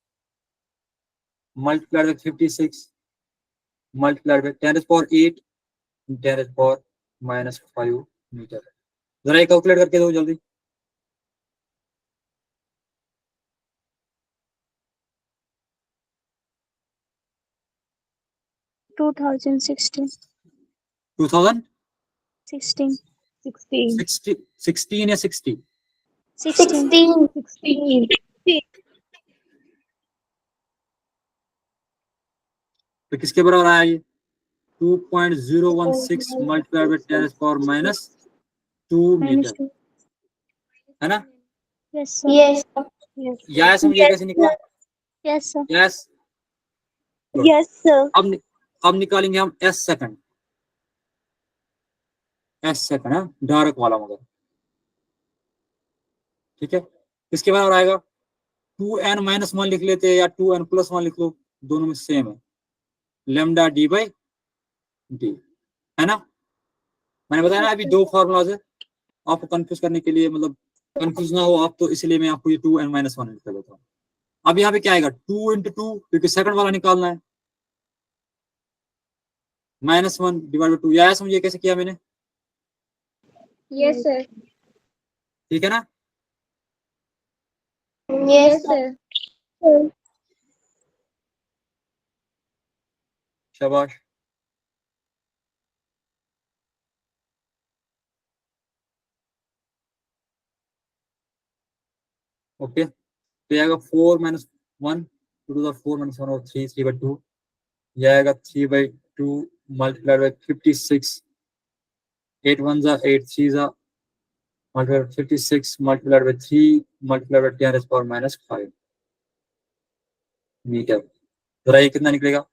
[SPEAKER 1] multiplied by 56 multiplied by 10⁻8 10⁻⁻5 metre. जरा ये कैलकुलेट करके दो जल्दी।
[SPEAKER 4] 2016.
[SPEAKER 1] 2000
[SPEAKER 4] 16.
[SPEAKER 1] 16 या 60,
[SPEAKER 2] 16.
[SPEAKER 4] 16.
[SPEAKER 1] तो किसके बराबर आया ये 2.016 मल्टीप्लाइड बाई 10⁻⁻2 मीटर, है ना।
[SPEAKER 4] Yes, sir.
[SPEAKER 2] Yes, sir.
[SPEAKER 4] Yes.
[SPEAKER 1] या समझिए कैसे निकला।
[SPEAKER 4] Yes, sir.
[SPEAKER 1] Yes,
[SPEAKER 4] Yes, sir.
[SPEAKER 1] अब निकालेंगे हम S सेकंड है डार्क वाला मगर, ठीक है। किसके बराबर आएगा 2n-1 लिख लेते हैं या 2n+1 लिख लो, दोनों में सेम है, लैम्डा डी बाई डी, है ना। मैंने बताया ना अभी दो फॉर्मूलाज है, आपको कंफ्यूज करने के लिए, मतलब कंफ्यूज ना हो आप, तो इसलिए मैं आपको ये 2n-1 लिख देता हूँ। अब यहाँ पे क्या आएगा 2 × 2, क्योंकि सेकंड वाला निकालना है, -1 डिवाइड बाई 2। या समझिए कैसे किया मैंने,
[SPEAKER 4] Yes, sir.
[SPEAKER 1] ठीक है ना।
[SPEAKER 2] Yes, sir.
[SPEAKER 1] शाबाश। ओके, तो ये आएगा 4 - 1 2 to the 4 - 1 और 3/2, ये आएगा 3/2 multiplied by 56 8 1 8 3 multiplied 56 multiplied by 3 multiplied by 10⁻⁻5 metre. जरा ये कितना निकलेगा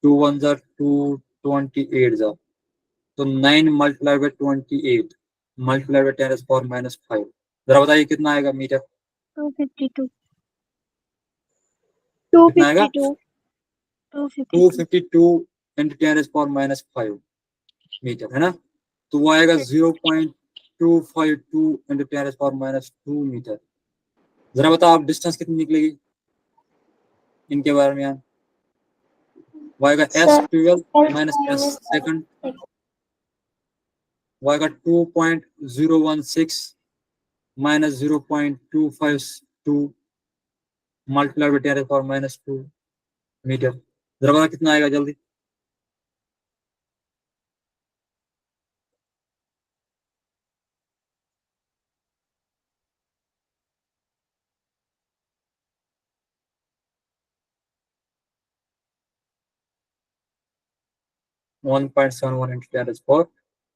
[SPEAKER 1] 2 1 2 28 तो 9 मल्टीप्लाइड बाई 28 मल्टीप्लाइड बाई 10⁻⁻5, जरा बताइए कितना आएगा मीटर।
[SPEAKER 4] 252.
[SPEAKER 1] कितना आएगा
[SPEAKER 4] 252.
[SPEAKER 1] 252 इंटू 10⁻⁻5 मीटर, है ना। तो वो आएगा 0.252 इंटू 10⁻⁻2 मीटर। जरा बताओ आप डिस्टेंस कितनी निकलेगी इनके बारे में यार। वो आएगा S12 माइनस S सेकंड, वो आएगा 2.016 माइनस 0.252 मल्टीप्लाई बाय 10⁻⁻² मीटर। जरा बता कितना आएगा जल्दी। (1.71 into 10⁻⁻²)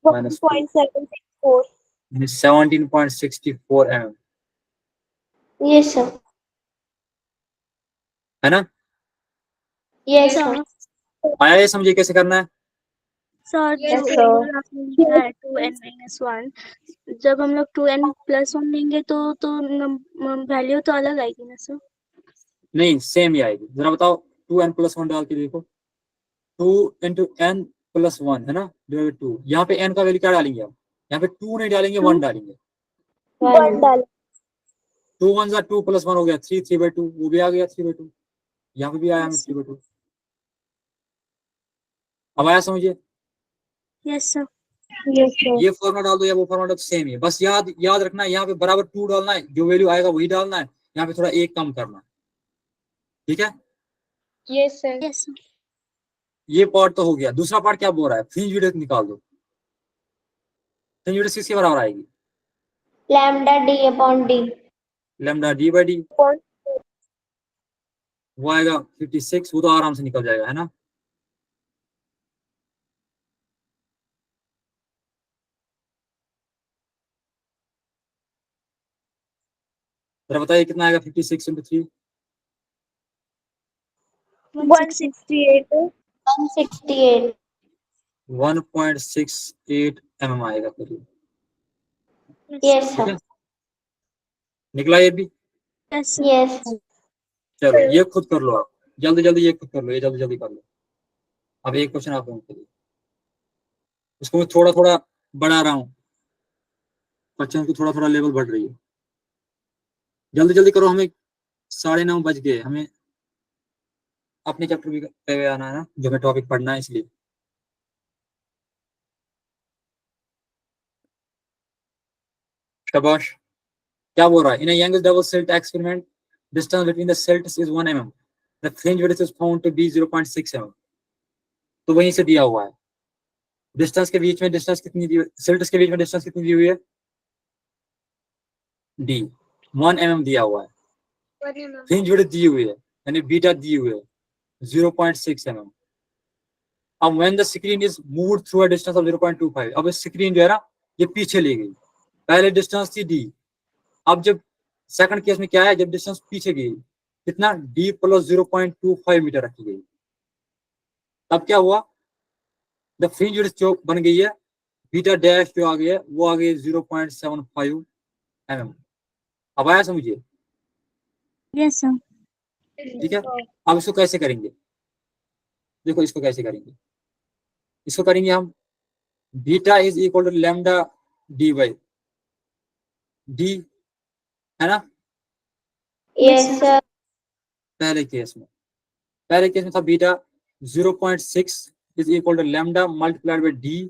[SPEAKER 4] 1.764.
[SPEAKER 1] 17.64 mm,
[SPEAKER 2] Yes, sir.
[SPEAKER 1] है ना?
[SPEAKER 2] Yes, sir.
[SPEAKER 1] आया ये समझिए कैसे करना है।
[SPEAKER 4] सर
[SPEAKER 2] Yes,
[SPEAKER 4] जो
[SPEAKER 2] sir.
[SPEAKER 4] आपने लिखा है 2n-1, जब हम लोग 2n+1 लेंगे तो वैल्यू तो अलग आएगी ना सर?
[SPEAKER 1] नहीं, सेम ही आएगी। जरा बताओ 2n+1 डाल के देखो। 2 into n+1 है ना, डिवाइड 2। यहाँ पे n का वैल्यू क्या डालेंगे हम? यहाँ पे 2 नहीं डालेंगे, 1 डालेंगे।
[SPEAKER 4] 1 डाल
[SPEAKER 1] 2 1 2 + 1 हो गया 3, 3/2 वो भी आ गया 3/2। यहाँ पे भी आया हमें 3/2। अब आया समझिए।
[SPEAKER 4] Yes sir.
[SPEAKER 1] ये फॉर्मूला डाल दो या वो फॉर्मूला तो सेम ही है। बस याद रखना है, यहाँ पे बराबर 2 डालना है, जो वैल्यू आएगा वही डालना है। यहाँ पे थोड़ा 1 कम करना है, ठीक है?
[SPEAKER 3] Yes, sir.
[SPEAKER 4] Yes sir.
[SPEAKER 1] ये पार्ट तो हो गया। दूसरा पार्ट क्या बोल रहा है? फ्रिंज विड्थ निकाल दो। फ्रिंज विड्थ किसके बराबर आएगी?
[SPEAKER 2] Lambda d/d.
[SPEAKER 1] Lambda d/d। वो आएगा 56। वो तो आराम से निकल जाएगा, है ना? जरा बताइए कितना आएगा 56 into 3?
[SPEAKER 4] 168
[SPEAKER 2] 168.
[SPEAKER 1] 1.68 mm आएगा करीब।
[SPEAKER 2] Yes,
[SPEAKER 1] ठीक
[SPEAKER 2] sir.
[SPEAKER 1] है, निकला ये भी।
[SPEAKER 4] Yes sir.
[SPEAKER 2] Yes.
[SPEAKER 1] चलो ये खुद कर लो आप, जल्दी जल्दी ये खुद कर लो, ये जल्दी जल्दी कर लो। अब एक क्वेश्चन आप लोगों के लिए, इसको मैं थोड़ा थोड़ा बढ़ा रहा हूँ, बच्चों की थोड़ा थोड़ा लेवल बढ़ रही है। जल्दी जल्दी करो, हमें 9:30 बज गए। हमें अपने चैप्टर भी पे हुए आना है ना, जो हमें टॉपिक पढ़ना है, इसलिए। शाबाश। क्या बोल रहा है? In a Young double slit experiment distance between the slits is 1 mm, the fringe width is found to be 0.6 mm। तो वहीं से दिया हुआ है डिस्टेंस के बीच में, डिस्टेंस कितनी दी, स्लिट्स के बीच में डिस्टेंस कितनी दी हुई है? d 1 mm दिया हुआ है। फ्रिंज विड्थ दी हुई है, यानी बीटा दी हुई है 0.6 mm। अब when the screen is moved through a distance of 0.25, अब स्क्रीन जो है ना ये पीछे ले गई। पहले डिस्टेंस थी d, अब जब सेकंड केस में क्या है, जब डिस्टेंस पीछे गई, कितना? d + 0.25 मीटर रखी गई। तब क्या हुआ? द फ्रिंज विड्थ जो बन गई है, बीटा डैश जो आ गई है, वो आ गई 0.75 mm। अब आया समझिए?
[SPEAKER 4] Yes sir.
[SPEAKER 1] ठीक है, अब इसको कैसे करेंगे? देखो इसको कैसे करेंगे। इसको करेंगे हम, beta is equal to lambda d/d, है ना?
[SPEAKER 2] Yes, sir.
[SPEAKER 1] पहले केस में था beta 0.6 is equal to lambda multiplied by d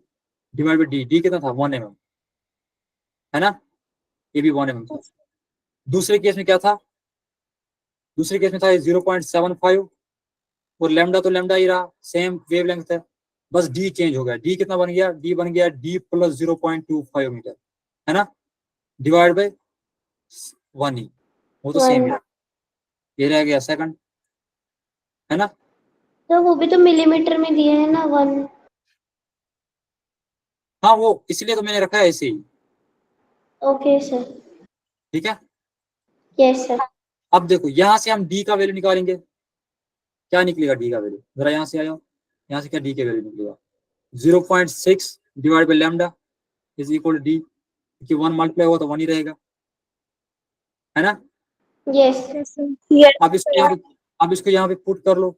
[SPEAKER 1] divide by d। d कितना था? 1 mm, है ना? ये भी 1 mm था। दूसरे केस में क्या था? दूसरे केस में था 0.75, और लैम्डा तो लैम्डा ही रहा, सेम वेवलेंथ है, बस d चेंज हो गया। d कितना बन गया? d बन गया d + 0.25 मीटर, है ना? डिवाइड बाय 1 ही, वो तो सेम है। ये रह गया सेकंड, है ना?
[SPEAKER 2] तो वो भी तो मिलीमीटर में दिए है ना 1.
[SPEAKER 1] हाँ, वो इसलिए तो मैंने रखा है ऐसे ही।
[SPEAKER 2] Okay, sir.
[SPEAKER 1] ठीक है,
[SPEAKER 2] Yes, sir.
[SPEAKER 1] अब देखो यहां से हम d का वैल्यू निकालेंगे। क्या निकलेगा d का वैल्यू? जरा यहाँ से आया, यहाँ से क्या d के वैल्यू निकलेगा? 0.6 divide by lambda is equal to d, क्योंकि 1 मल्टीप्लाई हुआ तो 1 ही रहेगा, है ना?
[SPEAKER 2] Yes.
[SPEAKER 4] Yes sir.
[SPEAKER 1] अब इसको यहाँ पे पुट कर लो,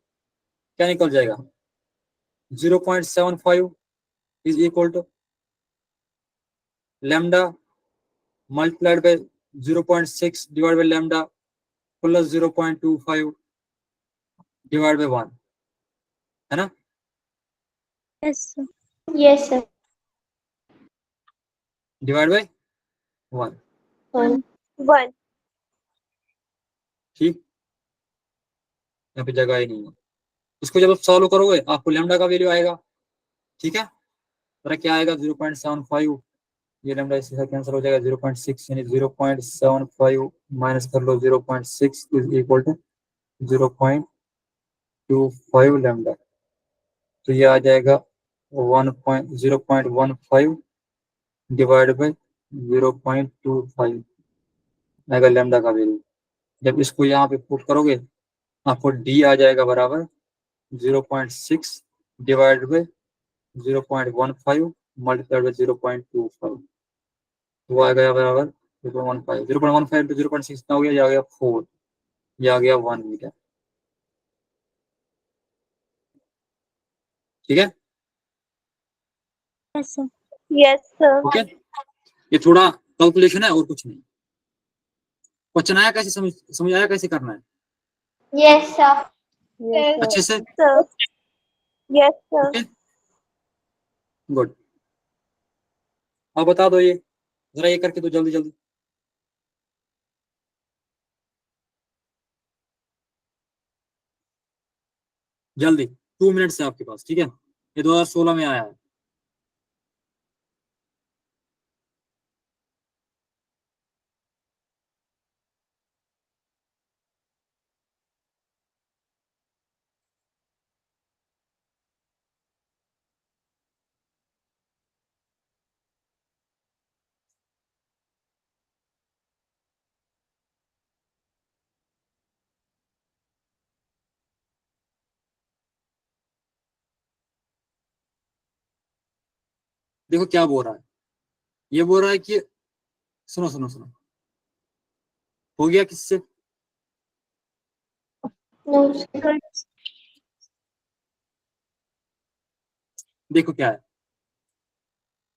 [SPEAKER 1] क्या निकल जाएगा? 0.75 is equal to lambda multiplied by 0.6 divide by lambda plus 0.25 divide by 1, है ना?
[SPEAKER 4] Yes sir.
[SPEAKER 2] Yes, sir.
[SPEAKER 1] Divide by 1।
[SPEAKER 3] 1.
[SPEAKER 1] ठीक, यहाँ पे जगह ही नहीं है। इसको जब आप सॉल्व करोगे आपको लैम्डा का वैल्यू आएगा, ठीक है, तो क्या आएगा 0.75, ये लैम्डा इसके साथ कैंसिल हो जाएगा, 0.6 यानी 0.75 माइनस कर लो 0.6 इज इक्वल टू 0.25 लैम्डा, तो ये आ जाएगा 0.15 डिवाइड बाई 0.25 आएगा लैम्डा का वैल्यू। जब इसको यहाँ पे पुट करोगे आपको डी आ जाएगा बराबर 0.6 डिवाइड बाई 0.15 मल्टीप्लाइड बाई 0.25, वो आ गया बराबर 0.15, 0.15 तो 0.6 कितना हो गया, ये आ गया 4, ये आ गया 1 मीटर। ठीक है,
[SPEAKER 4] Yes, sir.
[SPEAKER 3] Yes, sir.
[SPEAKER 1] Okay, ये थोड़ा कैलकुलेशन है और कुछ नहीं। क्वेश्चन आया कैसे, समझ आया कैसे करना है
[SPEAKER 2] Yes, sir.
[SPEAKER 3] Yes,
[SPEAKER 1] अच्छे से?
[SPEAKER 3] sir. Yes, sir.
[SPEAKER 1] Okay, good. अब बता दो ये, जरा ये करके दो जल्दी जल्दी। जल्दी, 2 मिनट्स है आपके पास, ठीक है, ये 2016 में आया है। देखो क्या बोल रहा है, ये बोल रहा है कि सुनो सुनो सुनो, हो गया किससे?
[SPEAKER 2] No, sir.
[SPEAKER 1] देखो क्या है,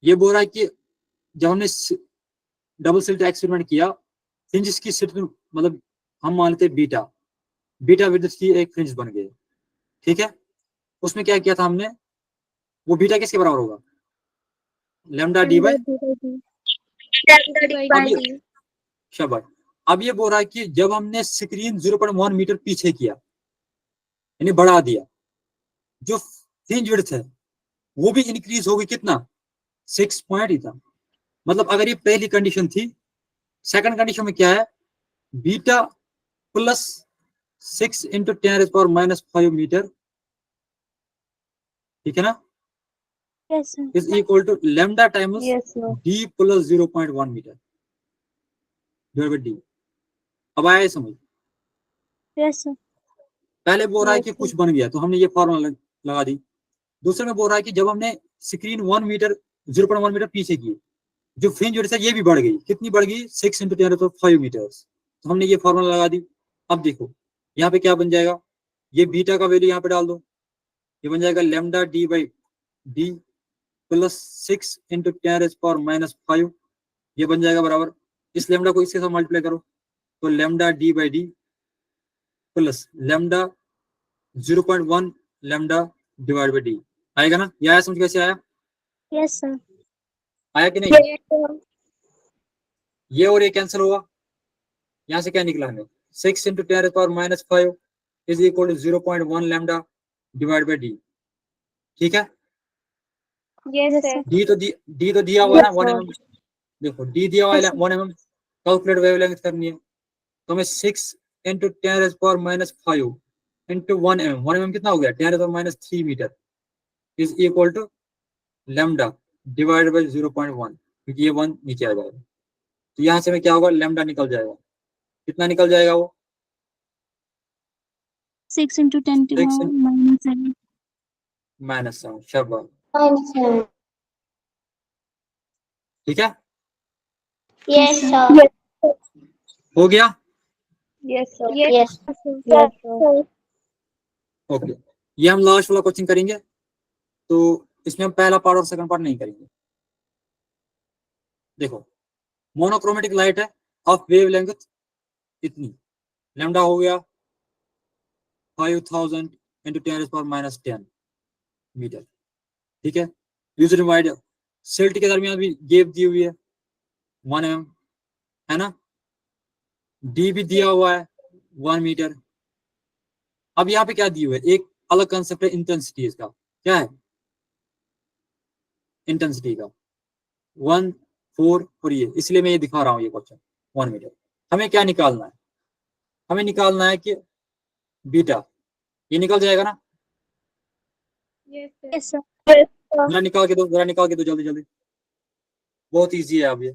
[SPEAKER 1] ये बोल रहा है कि जब हमने डबल स्लिट एक्सपेरिमेंट किया, फ्रिंज की स्लिट मतलब हम मानते बीटा, बीटा विड्थ की एक फ्रिंज बन गई, ठीक है, उसमें क्या किया था हमने, वो बीटा किसके बराबर होगा, लैम्डा डी बाई, शाबाश। अब ये बोल रहा है कि जब हमने स्क्रीन 0.1 मीटर पीछे किया यानी बढ़ा दिया, जो फ्रिंज विड्थ है वो भी इंक्रीज हो गई, कितना, 6 पॉइंट ही था। मतलब अगर ये पहली कंडीशन थी, सेकंड कंडीशन में क्या है, बीटा प्लस 6 इंटू 10⁻⁻5 मीटर, ठीक है ना,
[SPEAKER 4] Yes, sir.
[SPEAKER 1] Is equal to lambda times
[SPEAKER 3] Yes, sir.
[SPEAKER 1] D plus 0.1 metre divide by D. अब आया समझ?
[SPEAKER 4] Yes, sir.
[SPEAKER 1] पहले बोल रहा है
[SPEAKER 3] Yes,
[SPEAKER 1] कि
[SPEAKER 3] sir.
[SPEAKER 1] कुछ बन गया तो हमने ये फॉर्मूला लगा दी। दूसरे में बोल रहा है कि जब हमने स्क्रीन 1 मीटर 0.1 मीटर पीछे की, जो फ्रिंज विड्थ है ये भी बढ़ गई, कितनी बढ़ गई, 6 इंटू 10⁻5 मीटर, तो हमने ये फॉर्मूला लगा दी। अब देखो यहाँ पे क्या बन जाएगा, ये बीटा का वैल्यू यहाँ पे डाल दो, ये बन जाएगा lambda D by D plus 6 into 10⁻⁻5, ये बन जाएगा बराबर, इस लैम्डा को इसके साथ मल्टीप्लाई करो तो lambda D by D plus lambda 0.1 lambda divide by D आएगा ना। ये आया समझ, कैसे आया,
[SPEAKER 4] Yes, sir.
[SPEAKER 1] आया कि नहीं?
[SPEAKER 3] Yes, sir.
[SPEAKER 1] ये और ये कैंसिल हुआ, यहाँ से क्या निकला हमें, 6 into 10⁻⁻5 is equal to 0.1 lambda divide by D, ठीक है।
[SPEAKER 3] Yes,
[SPEAKER 4] Yes,
[SPEAKER 3] sir.
[SPEAKER 4] sir.
[SPEAKER 1] D तो दिया हुआ है ना,
[SPEAKER 3] Yes,
[SPEAKER 1] 1
[SPEAKER 3] sir.
[SPEAKER 1] mm, देखो डी दिया हुआ है
[SPEAKER 4] Yes, sir.
[SPEAKER 1] 1 mm, calculate wavelength करनी है तो हमें 6 इंटू 10⁻⁵ इंटू 1 mm, 1 mm कितना हो गया, 10⁻³ metre is equal to lambda divide by 0.1, क्योंकि ये 1 नीचे आ जाएगा, तो यहाँ से हमें क्या होगा, लैम्डा निकल जाएगा, कितना निकल जाएगा वो,
[SPEAKER 4] 6 into 10 to the
[SPEAKER 1] 6
[SPEAKER 4] -7.
[SPEAKER 1] -7, शाबाश,
[SPEAKER 2] Fine, sir.
[SPEAKER 1] ठीक है,
[SPEAKER 2] Yes,
[SPEAKER 4] sir.
[SPEAKER 2] sir.
[SPEAKER 3] Yes, sir.
[SPEAKER 1] हो गया,
[SPEAKER 3] Yes, sir.
[SPEAKER 2] Yes.
[SPEAKER 3] Yes, sir.
[SPEAKER 1] Okay. ये हम लास्ट वाला क्वेश्चन करेंगे, तो इसमें हम पहला पार्ट और सेकंड पार्ट नहीं करेंगे। देखो मोनोक्रोमेटिक लाइट है ऑफ वेवलेंथ इतनी, लैम्डा हो गया 5000 इंटू 10⁻⁻10 मीटर, ठीक है। यूजर डिवाइड सेल्ट के दरमियान भी गैप दी हुई है 1 mm, है ना, डी भी दिया हुआ है 1 मीटर। अब यहाँ पे क्या दिया हुआ है, एक अलग कंसेप्ट है इंटेंसिटी, इसका क्या है, इंटेंसिटी का 1 4 और ये, इसलिए मैं ये दिखा रहा हूँ ये क्वेश्चन 1 मीटर। हमें क्या निकालना है, हमें निकालना है कि बीटा, ये निकल जाएगा ना,
[SPEAKER 3] Yes, sir.
[SPEAKER 4] Yes, sir.
[SPEAKER 3] Yes, sir.
[SPEAKER 1] जरा निकाल के दो, जरा निकाल के दो जल्दी जल्दी, बहुत इजी है अब ये।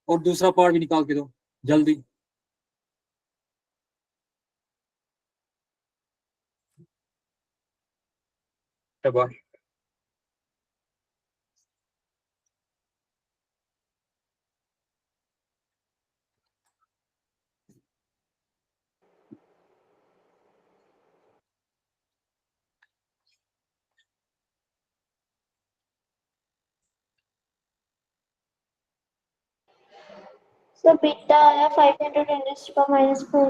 [SPEAKER 1] और दूसरा पार्ट भी निकाल के दो जल्दी। शाबाश।
[SPEAKER 2] सर बीटा आया 5 into 10 raised to power -4।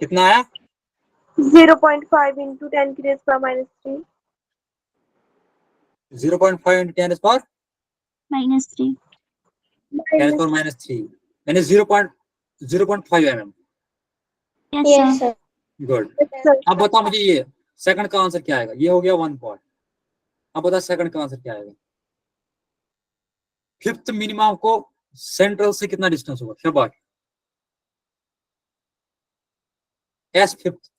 [SPEAKER 1] कितना आया,
[SPEAKER 3] 0.5 into 10 to the power -3.
[SPEAKER 1] 0.5 into 10 power
[SPEAKER 4] -3.
[SPEAKER 1] 10 power -3, यानी 0.5 mm।
[SPEAKER 4] Yes,
[SPEAKER 2] yes
[SPEAKER 4] sir.
[SPEAKER 2] Sir.
[SPEAKER 1] Good.
[SPEAKER 3] Yes, sir.
[SPEAKER 1] अब बताओ मुझे ये सेकंड का आंसर क्या आएगा, ये हो गया 1 पॉइंट। अब बताओ सेकंड का आंसर क्या आएगा, फिफ्थ मिनिमम को सेंट्रल से कितना डिस्टेंस होगा, शाबाश, S fifth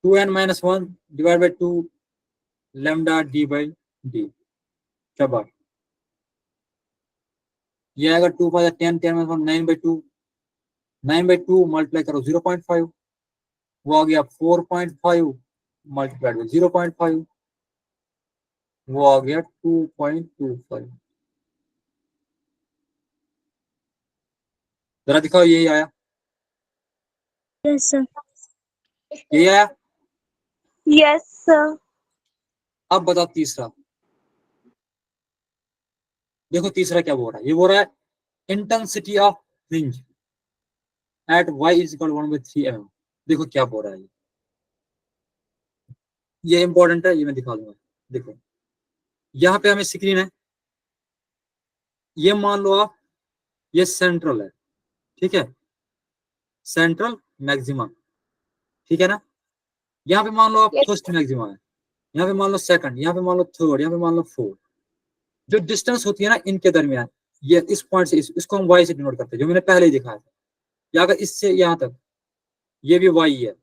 [SPEAKER 1] 2n-1 divide by 2 lambda D by D, शाबाश। ये आएगा 2 5 10 10 -1 9/2, 9/2 मल्टीप्लाई करो 0.5, वो आ गया 4.5 मल्टीप्लाइड बाई 0.5, वो आ गया 2.25। जरा दिखाओ, यही आया,
[SPEAKER 4] Yes, sir.
[SPEAKER 1] यही आया।
[SPEAKER 3] Yes, sir.
[SPEAKER 1] अब बताओ तीसरा, देखो तीसरा क्या बोल रहा है, ये बोल रहा है intensity of fringe at y is equal 1/3 mm। देखो क्या बोल रहा है ये इंपॉर्टेंट है, ये मैं दिखा दूंगा। देखो यहाँ पे हमें स्क्रीन है, ये मान लो आप, ये सेंट्रल है, ठीक है, सेंट्रल मैक्सिमा, ठीक है ना। यहाँ पे मान लो आप
[SPEAKER 3] Yes.
[SPEAKER 1] फर्स्ट मैक्सिमा है, यहाँ पे मान लो सेकंड, यहाँ पे मान लो थर्ड, यहाँ पे मान लो फोर्थ। जो डिस्टेंस होती है ना इनके दरमियान, ये इस पॉइंट से इसको हम y से डिनोट करते हैं, जो मैंने पहले ही दिखाया था। या अगर इससे यहाँ तक ये भी y है,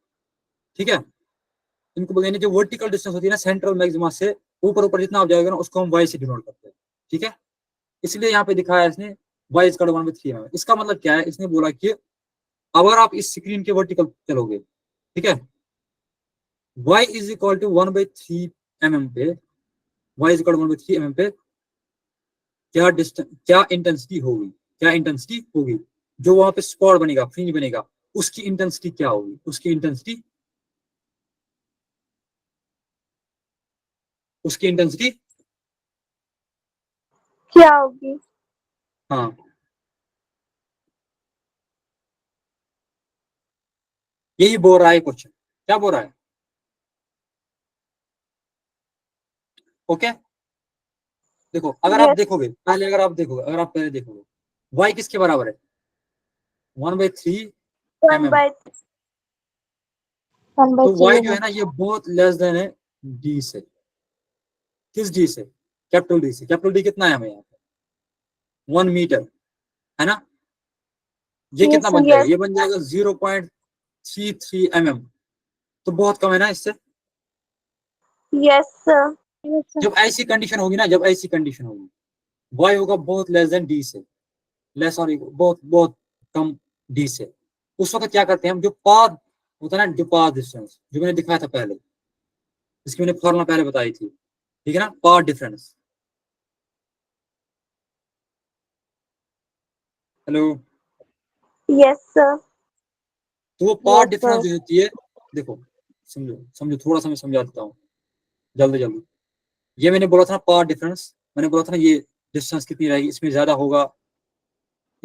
[SPEAKER 1] ठीक है, इनको बोलेंगे जो वर्टिकल डिस्टेंस होती है ना सेंट्रल मैक्सिमा से ऊपर ऊपर जितना आप जाएगा ना, उसको हम y से डिनोट करते हैं, ठीक है। इसलिए यहाँ पे दिखाया इसने y इज इक्वल 1/3 mm। इसका मतलब क्या है, इसने बोला कि अगर आप इस स्क्रीन के वर्टिकल चलोगे, ठीक है, y is equal to 1/3 mm पे, y इज इक्वल 1/3 mm पे क्या डिस्टेंस, क्या इंटेंसिटी होगी, क्या इंटेंसिटी होगी, जो वहां पे स्पॉट बनेगा, फ्रिंज बनेगा, उसकी इंटेंसिटी क्या होगी, उसकी इंटेंसिटी, उसकी इंटेंसिटी
[SPEAKER 3] क्या होगी?
[SPEAKER 1] हाँ, यही बोल रहा है क्वेश्चन, क्या बोल रहा है, ओके। देखो अगर आप
[SPEAKER 3] Yes.
[SPEAKER 1] देखोगे पहले, अगर आप पहले देखोगे y किसके बराबर है, 1/3
[SPEAKER 3] 1
[SPEAKER 1] mm।
[SPEAKER 3] by
[SPEAKER 1] तो y जो है ना ये बहुत लेस देन है d से, किस d से, कैपिटल D से। कैपिटल D कितना है हमें यहाँ पे 1 मीटर, है ना। ये
[SPEAKER 3] Yes,
[SPEAKER 1] कितना बन जाएगा,
[SPEAKER 3] yes.
[SPEAKER 1] ये बन जाएगा 0.33 mm, तो बहुत कम है ना इससे।
[SPEAKER 3] Yes, sir.
[SPEAKER 4] Yes, sir.
[SPEAKER 1] जब ऐसी कंडीशन होगी ना, जब ऐसी कंडीशन होगी, y होगा बहुत लेस देन d से, लेस और बहुत बहुत कम d से। उस वक्त क्या करते हैं हम, जो पाथ होता है ना, जो पाथ डिस्टेंस जो मैंने दिखाया था पहले, इसकी मैंने फॉर्मूला पहले बताई थी, ठीक है ना, path difference. Hello,
[SPEAKER 3] Yes, sir.
[SPEAKER 1] तो वो पाथ
[SPEAKER 3] Yes,
[SPEAKER 1] डिफरेंस
[SPEAKER 3] sir.
[SPEAKER 1] जो होती है, देखो समझो समझो, थोड़ा सा मैं समझा देता हूँ जल्दी जल्दी। ये मैंने बोला था ना पाथ डिफरेंस, मैंने बोला था ना ये डिस्टेंस कितनी रहेगी, इसमें ज्यादा होगा,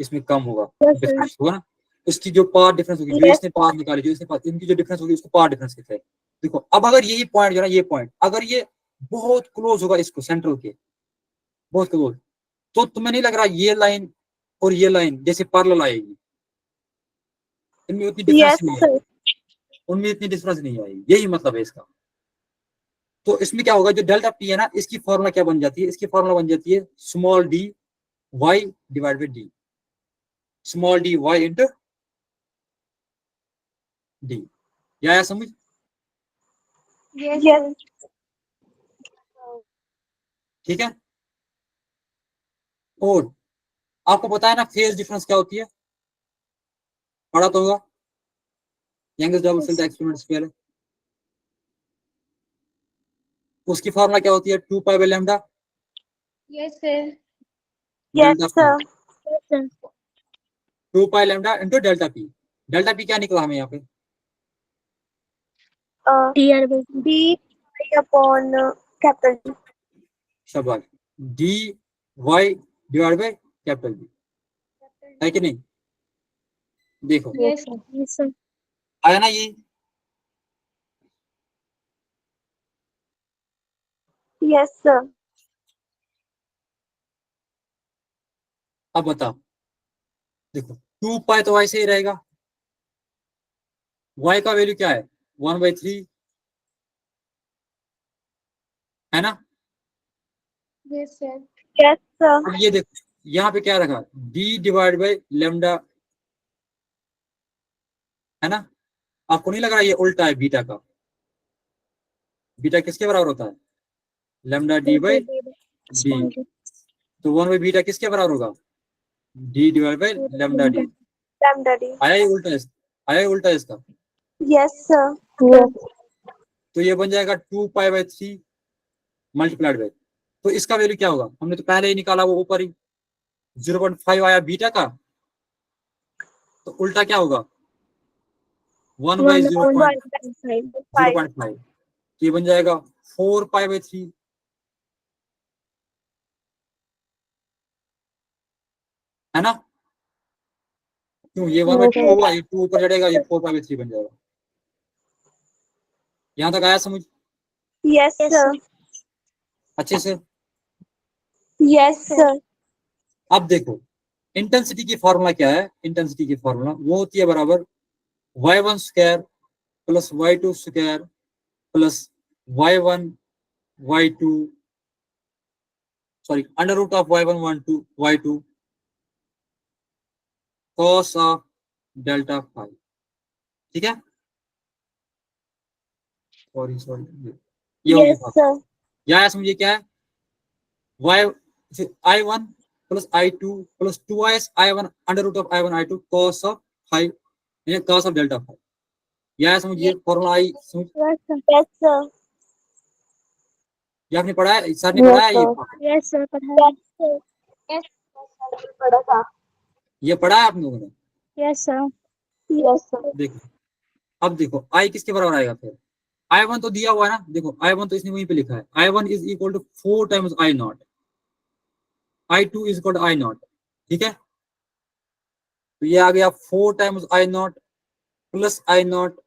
[SPEAKER 1] इसमें कम होगा,
[SPEAKER 4] Yes, sir.
[SPEAKER 1] डिफरेंस होगा ना। इसकी जो पाथ डिफरेंस होगी, जो
[SPEAKER 3] Yes.
[SPEAKER 1] इसने पाथ निकाली, जो इसने पाथ, इनकी जो डिफरेंस होगी उसको पाथ डिफरेंस कहते हैं। देखो अब अगर यही पॉइंट जो है ना, ये पॉइंट अगर ये बहुत क्लोज होगा इसको सेंट्रल के, बहुत क्लोज, तो तुम्हें नहीं लग रहा ये लाइन और ये लाइन जैसे पैरेलल आएगी, इनमें उतनी डिफरेंस
[SPEAKER 3] Yes,
[SPEAKER 1] नहीं
[SPEAKER 3] sir.
[SPEAKER 1] है, उनमें इतनी डिफरेंस नहीं आएगी, यही मतलब है इसका। तो इसमें क्या होगा, जो डेल्टा पी है ना, इसकी फॉर्मूला क्या बन जाती है, इसकी फॉर्मूला बन जाती है small D Y divide by D, small D Y into D. या आया समझ?
[SPEAKER 3] Yes.
[SPEAKER 1] ठीक है। और आपको पता है ना फेज डिफरेंस क्या होती है, पढ़ा तो होगा, youngest double slit experiment square है, उसकी फॉर्मूला क्या होती है 2 pi by lambda
[SPEAKER 2] Yes, sir.
[SPEAKER 3] Yes,
[SPEAKER 1] delta
[SPEAKER 3] sir.
[SPEAKER 1] P, 2 pi lambda into delta P. Delta P क्या निकला हमें यहाँ पे,
[SPEAKER 4] dr by
[SPEAKER 3] D upon capital D.
[SPEAKER 1] शाबाश, D Y divide by capital D, है कि नहीं? देखो
[SPEAKER 2] Yes.
[SPEAKER 4] yes sir
[SPEAKER 1] आया ना ये,
[SPEAKER 3] Yes, sir.
[SPEAKER 1] अब बताओ, देखो 2 पाई तो ऐसे ही रहेगा, y का वैल्यू क्या है 1/3 है ना।
[SPEAKER 2] Yes, sir.
[SPEAKER 3] Yes, sir.
[SPEAKER 1] अब ये देखो यहाँ पे क्या रखा d डिवाइड बाई लेमडा, है ना। आपको नहीं लग रहा ये उल्टा है बीटा का, बीटा किसके बराबर होता है लेमडा डी बाई डी, तो 1 बाई बीटा किसके बराबर होगा d divide by lambda D.
[SPEAKER 3] Lambda D.
[SPEAKER 1] आया ये उल्टा, आया ये उल्टा इसका,
[SPEAKER 3] Yes, sir.
[SPEAKER 1] तो ये बन जाएगा 2 पाई बाई 3 मल्टीप्लाइड बाई, तो इसका वैल्यू क्या होगा, हमने तो पहले ही निकाला वो ऊपर ही 0.5 आया बीटा का, तो उल्टा क्या होगा 1 बाई 0.5, ये बन जाएगा 4 पाई बाई 3, है ना। क्यों ये 1 बाई 2 होगा, ये 2 ऊपर चढ़ेगा, ये 4 पाई बाई 3 बन जाएगा। यहां तक आया समझ
[SPEAKER 3] Yes, sir.
[SPEAKER 1] अच्छे से।
[SPEAKER 3] Yes, sir.
[SPEAKER 1] अब देखो इंटेंसिटी की फॉर्मूला क्या है, इंटेंसिटी की फॉर्मूला वो होती है बराबर y1 square plus y2 square plus y1 y2 sorry under root of y1 y2 cos of delta phi, ठीक है। सॉरी ये होगी
[SPEAKER 3] Yes, sir.
[SPEAKER 1] या समझिए क्या है y i1 plus i2 plus 2s i1 under root of i1 i2 cos of फाई, cos of delta phi, या समझिए फॉर्मूला आई समझ,
[SPEAKER 3] Yes, sir.
[SPEAKER 1] ये आपने पढ़ा है, सर ने पढ़ाया ये,
[SPEAKER 4] yes sir पढ़ा है
[SPEAKER 3] Yes, बड़ा था.
[SPEAKER 1] ये पढ़ा है आप लोगों ने।
[SPEAKER 4] yes sir
[SPEAKER 3] Yes, sir.
[SPEAKER 1] देखो अब देखो आई किसके बराबर आएगा फिर, i1 तो दिया हुआ है ना, देखो i1 तो इसने वहीं पे लिखा है i1 is equal to 4 times i naught, i2 is equal to i naught, ठीक है। तो ये आ गया 4 times i naught plus i naught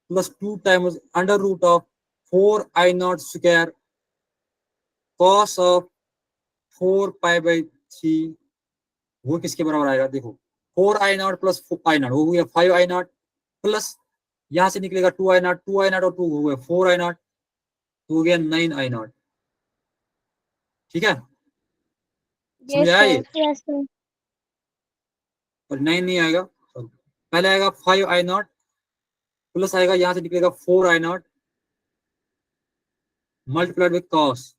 [SPEAKER 1] plus 2 times under root of 4 i naught square cos of 4 pi by 3, वो किसके बराबर आएगा, देखो 4 i naught plus i naught वो हो गया 5 i नॉट प्लस यहां से निकलेगा 2 i नॉट, 2 i नॉट और 2 हो गया 4 i नॉट, तो हो गया 9 i नॉट, ठीक है। समझ आया ये,
[SPEAKER 4] yes sir
[SPEAKER 1] और 9 नहीं आएगा, पहले आएगा 5 i नॉट प्लस आएगा यहां से निकलेगा 4 i not multiplied with cos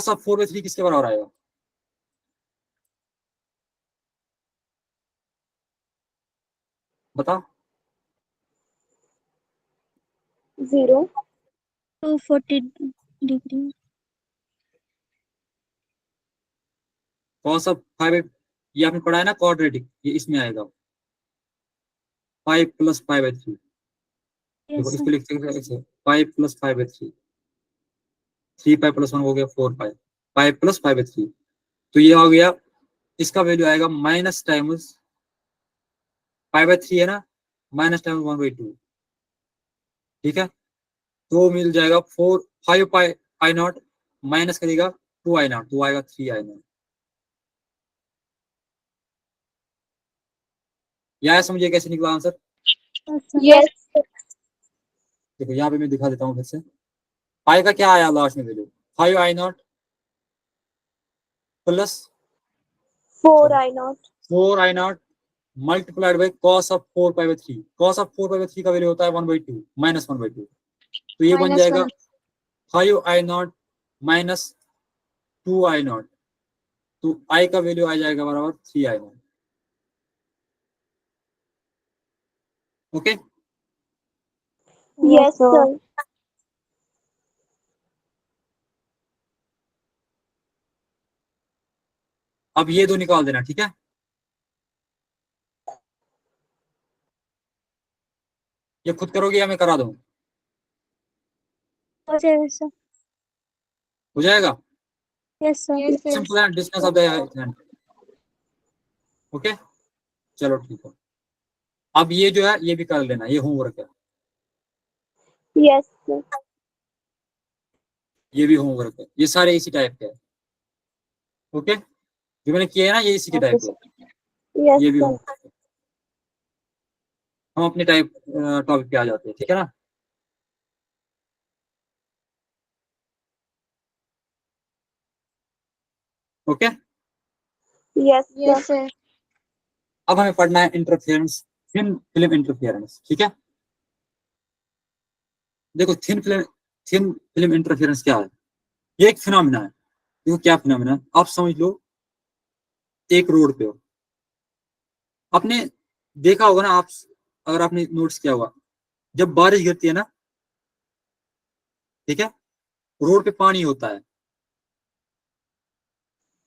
[SPEAKER 1] of 4 by 3 किसके बराबर आएगा, बता
[SPEAKER 3] 0.
[SPEAKER 4] 240 degree
[SPEAKER 1] cos ऑफ 5, ये आपने पढ़ा है ना क्वाड्रेटिक, ये इसमें आएगा 5 प्लस 5 बाई 3, देखो
[SPEAKER 4] yes
[SPEAKER 1] इसको
[SPEAKER 4] sir
[SPEAKER 1] लिखते हैं ऐसे 5 प्लस 5 बाई 3, 3 पाई प्लस 1 हो गया 4 पाई, 5 प्लस 5 बाई 3, तो ये हो गया इसका वैल्यू आएगा माइनस टाइम्स 5 बाई 3 है ना, माइनस टाइम्स 1 बाई 2, ठीक है। तो मिल जाएगा 5 पाई आई नॉट माइनस करेगा 2 आई नॉट, तो आएगा 3 आई नॉट। यह समझिए कैसे निकला आंसर।
[SPEAKER 3] Yes, sir.
[SPEAKER 1] देखो यहाँ पे मैं दिखा देता हूँ फिर से। पाई का क्या आया लास्ट में value, 5 I not plus
[SPEAKER 3] 4 I naught.
[SPEAKER 1] 4 I not multiplied by cos of 4 pi by 3। cos of 4 pi by 3 का वैल्यू होता है 1/2 माइनस 1/2, तो ये बन जाएगा 5 आई नॉट माइनस 2 आई नॉट, तो आई का वैल्यू आ जाएगा बराबर 3 आई नॉट। Okay
[SPEAKER 3] Yes, sir.
[SPEAKER 1] अब ये दो निकाल देना, ठीक है। ये खुद करोगे या मैं करा दूं,
[SPEAKER 4] Yes, sir.
[SPEAKER 1] हो जाएगा।
[SPEAKER 4] Yes, sir.
[SPEAKER 1] Simple and distance of the, okay चलो ठीक है। अब ये जो है ये भी कर लेना, ये होमवर्क है,
[SPEAKER 3] Yes, sir.
[SPEAKER 1] ये भी होमवर्क है, ये सारे इसी टाइप के हैं। ओके जो मैंने किया है ना ये इसी के टाइप के हैं।
[SPEAKER 3] Yes,
[SPEAKER 1] ये भी
[SPEAKER 3] sir.
[SPEAKER 1] होमवर्क है। हम अपने टाइप टॉपिक पे आ जाते हैं, ठीक है ना। Okay
[SPEAKER 3] Yes, sir.
[SPEAKER 1] अब हमें पढ़ना है इंटरफेरेंस, थिन फिल्म इंटरफेरेंस, ठीक है। देखो थिन फिल्म इंटरफेरेंस क्या है, ये एक फिनोमिना है। देखो क्या फिनोमिना है, आप समझ लो। एक रोड पे हो, आपने देखा होगा ना, आप अगर आपने नोट्स किया होगा, जब बारिश गिरती है ना, ठीक है, रोड पे पानी होता है,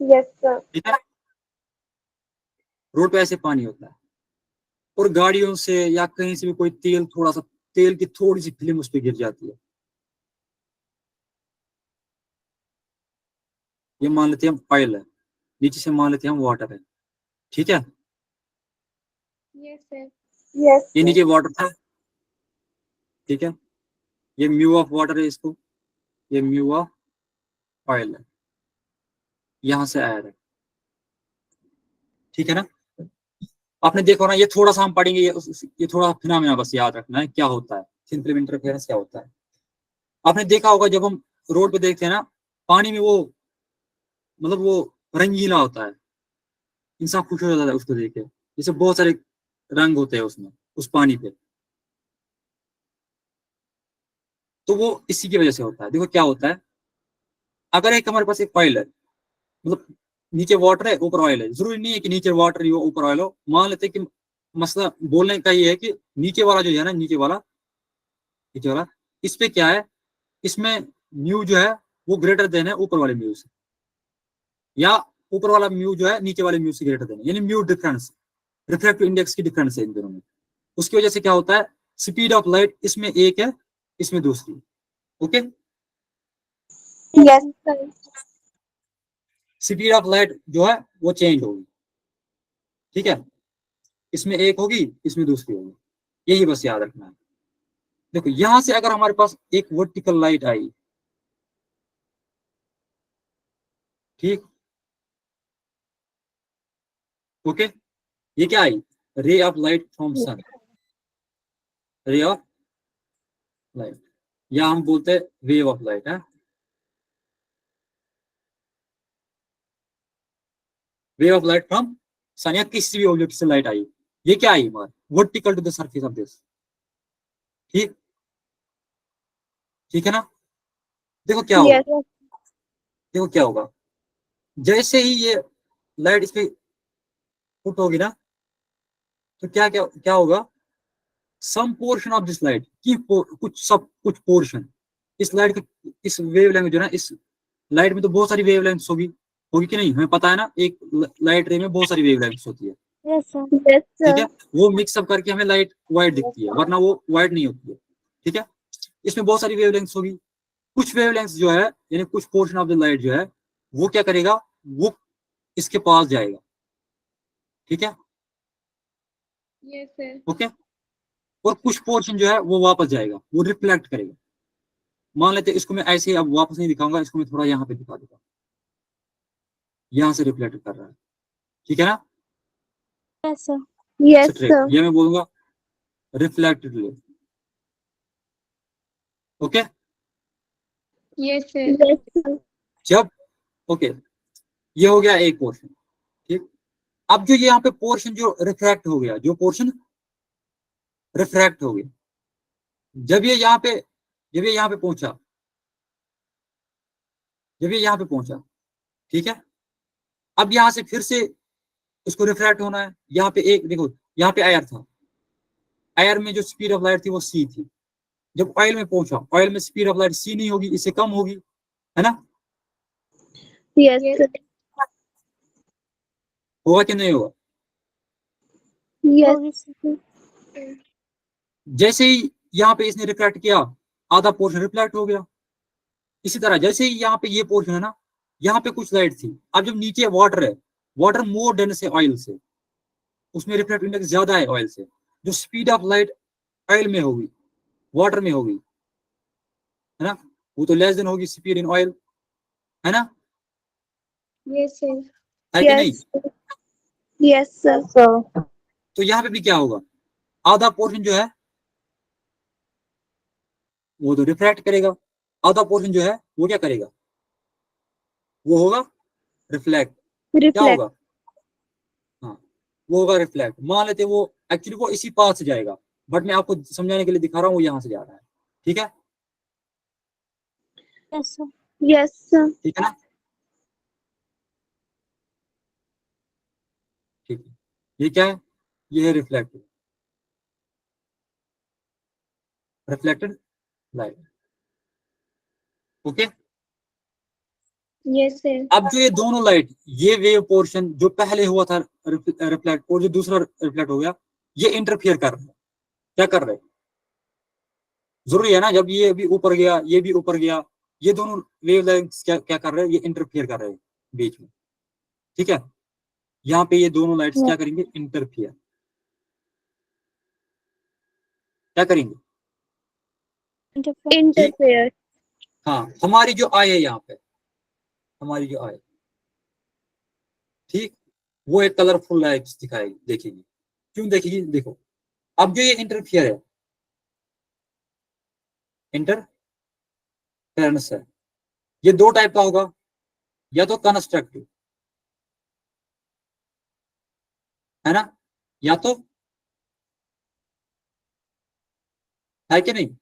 [SPEAKER 3] Yes, sir.
[SPEAKER 1] ठीक है, रोड पे ऐसे पानी होता है, और गाड़ियों से या कहीं से भी कोई तेल, थोड़ा सा तेल की थोड़ी सी फिल्म उस पर गिर जाती है। ये मान लेते हैं हम ऑयल है, नीचे से मान लेते हैं हम वाटर है, ठीक है।
[SPEAKER 3] Yes,
[SPEAKER 1] ये
[SPEAKER 3] sir.
[SPEAKER 1] नीचे वाटर था, ठीक है, ये म्यू ऑफ वाटर है, इसको ये म्यू ऑफ ऑयल है, यहां से एयर है, ठीक है ना। आपने देखो ना, ये थोड़ा सा हम पढ़ेंगे, ये थोड़ा फिनोमेना बस याद रखना है क्या होता है, थिन फिल्म इंटरफेरेंस क्या होता है। आपने देखा होगा जब हम रोड पे देखते हैं ना, पानी में वो मतलब वो रंगीला होता है, इंसान खुश हो जाता है उसको देख के, जैसे बहुत सारे रंग होते हैं उसमें, उस पानी पे, तो वो इसी की वजह से होता है। देखो क्या होता है, अगर एक हमारे पास एक ऑयल है, मतलब नीचे वाटर है ऊपर ऑयल है, जरूरी नहीं है कि नीचे वाटर ही हो ऊपर ऑयल हो। मान लेते हैं कि मसला बोलने का ये है कि नीचे वाला जो है ना, नीचे वाला इस पे क्या है, इसमें म्यू जो है वो ग्रेटर देन है ऊपर वाले म्यू से, या ऊपर वाला म्यू जो है नीचे वाले म्यू से ग्रेटर देन है, यानी म्यू डिफरेंस, रिफ्रैक्टिव इंडेक्स की डिफरेंस है इन दोनों में। उसकी वजह से क्या होता है, स्पीड ऑफ लाइट इसमें एक है, इसमें दूसरी। Okay
[SPEAKER 3] Yes, sir.
[SPEAKER 1] Speed of light जो है वो चेंज होगी, ठीक है, इसमें एक होगी इसमें दूसरी होगी, यही बस याद रखना है। देखो यहां से अगर हमारे पास एक वर्टिकल लाइट आई, ठीक, ओके, ये क्या आई, ray of light from sun, ray of light, या हम बोलते हैं वेव ऑफ लाइट है, way of light from sun, या किसी भी ऑब्जेक्ट से लाइट आई, ये क्या आई vertical to the surface of this, ठीक, ठीक है ना। देखो क्या होगा,
[SPEAKER 3] Yes,
[SPEAKER 1] देखो क्या होगा, जैसे ही ये लाइट इस पे पुट होगी ना, तो क्या क्या क्या होगा, some portion of this light की कुछ पोर्शन इस लाइट के, इस वेवलेंथ जो है ना, इस लाइट में तो बहुत सारी वेवलेंथ्स होगी, होगी कि नहीं, हमें पता है ना, एक लाइट रे में बहुत सारी वेवलेंथ्स होती है,
[SPEAKER 4] Yes, sir.
[SPEAKER 3] yes,
[SPEAKER 1] ठीक
[SPEAKER 3] sir.
[SPEAKER 1] है, वो मिक्सअप करके हमें लाइट व्हाइट दिखती है, वरना वो व्हाइट नहीं होती है, ठीक है। इसमें बहुत सारी वेवलेंथ्स होगी, कुछ वेवलेंथ्स जो है, यानी कुछ पोर्शन ऑफ द लाइट जो है वो क्या करेगा, वो इसके पास जाएगा, ठीक है,
[SPEAKER 3] Yes, sir.
[SPEAKER 1] ओके, और कुछ पोर्शन जो है वो वापस जाएगा, वो रिफ्लेक्ट करेगा, मान लेते इसको मैं ऐसे ही अब वापस नहीं दिखाऊंगा, इसको मैं थोड़ा यहाँ पे दिखा दूंगा, यहाँ से रिफ्लेक्ट कर रहा है, ठीक है ना।
[SPEAKER 4] Yes, sir.
[SPEAKER 3] Yes,
[SPEAKER 1] straight,
[SPEAKER 3] sir.
[SPEAKER 1] ये मैं बोलूंगा reflected ray. Okay,
[SPEAKER 2] Yes, sir.
[SPEAKER 3] Yes, sir.
[SPEAKER 1] जब ओके ये हो गया एक पोर्शन, ठीक। अब जो ये यहाँ पे पोर्शन जो रिफ्रैक्ट हो गया, जो पोर्शन रिफ्रैक्ट हो गया, जब ये यहाँ पे जब ये यहाँ पे पहुंचा, जब ये यहाँ पे पहुंचा, ठीक है, अब यहाँ से फिर से इसको रिफ्रैक्ट होना है। यहाँ पे एक देखो, यहाँ पे एयर था, एयर में जो स्पीड ऑफ लाइट थी वो सी थी। जब ऑयल में पहुंचा, ऑयल में स्पीड ऑफ लाइट सी नहीं होगी, इससे कम होगी, है ना।
[SPEAKER 3] Yes, sir.
[SPEAKER 1] होगा कि नहीं होगा।
[SPEAKER 3] Yes,
[SPEAKER 4] होगी sir.
[SPEAKER 1] जैसे ही यहाँ पे इसने रिफ्लेक्ट किया, आधा पोर्शन रिफ्लेक्ट हो गया। इसी तरह जैसे ही यहाँ पे ये पोर्शन है ना, यहाँ पे कुछ लाइट थी, अब जब नीचे वाटर है, वाटर मोर डेंस है ऑयल से, उसमें रिफ्लेक्ट इंडेक्स ज्यादा है ऑयल से, जो स्पीड ऑफ लाइट ऑयल में होगी, वाटर में होगी, है ना, वो तो लेस देन होगी स्पीड इन ऑयल, है ना,
[SPEAKER 2] Yes, sir.
[SPEAKER 1] है कि नहीं।
[SPEAKER 3] yes, sir. Yes, sir.
[SPEAKER 1] तो यहाँ पे भी क्या होगा, आधा पोर्शन जो है वो तो रिफ्रैक्ट करेगा, आधा पोर्शन जो है वो क्या करेगा, वो होगा रिफ्लेक्ट। क्या
[SPEAKER 3] Reflect.
[SPEAKER 1] होगा, हाँ, वो होगा रिफ्लेक्ट। मान लेते वो एक्चुअली वो इसी पाथ से जाएगा, बट मैं आपको समझाने के लिए दिखा रहा हूँ वो यहाँ से जा रहा है, ठीक है,
[SPEAKER 4] Yes, sir.
[SPEAKER 3] Yes, sir.
[SPEAKER 1] ठीक है ना, ठीक है। ये क्या है, ये है reflected, reflected light. Okay,
[SPEAKER 2] Yes, sir.
[SPEAKER 1] अब जो ये दोनों लाइट, ये वेव पोर्शन जो पहले हुआ था रिफ्लेक्ट, और जो दूसरा रिफ्लेक्ट हो गया, ये इंटरफियर कर रहे हैं। क्या कर रहे हैं, जरूरी है ना, जब ये भी ऊपर गया, ये भी ऊपर गया, ये दोनों वेव लेंथ्स क्या क्या कर रहे हैं, ये इंटरफियर कर रहे हैं बीच में, ठीक है। यहाँ पे ये दोनों लाइट्स क्या करेंगे, इंटरफियर, क्या करेंगे,
[SPEAKER 4] Interfere.
[SPEAKER 3] Interfere.
[SPEAKER 1] हाँ, हमारी जो आई है यहाँ पे, हमारी जो आई, ठीक, वो एक कलरफुल लाइट्स दिखाएगी, देखेगी। क्यों देखेगी, देखो, अब जो ये इंटरफियर है, इंटरफेरेंस है, ये दो टाइप का होगा, या तो कंस्ट्रक्टिव, है ना, या तो, है कि नहीं,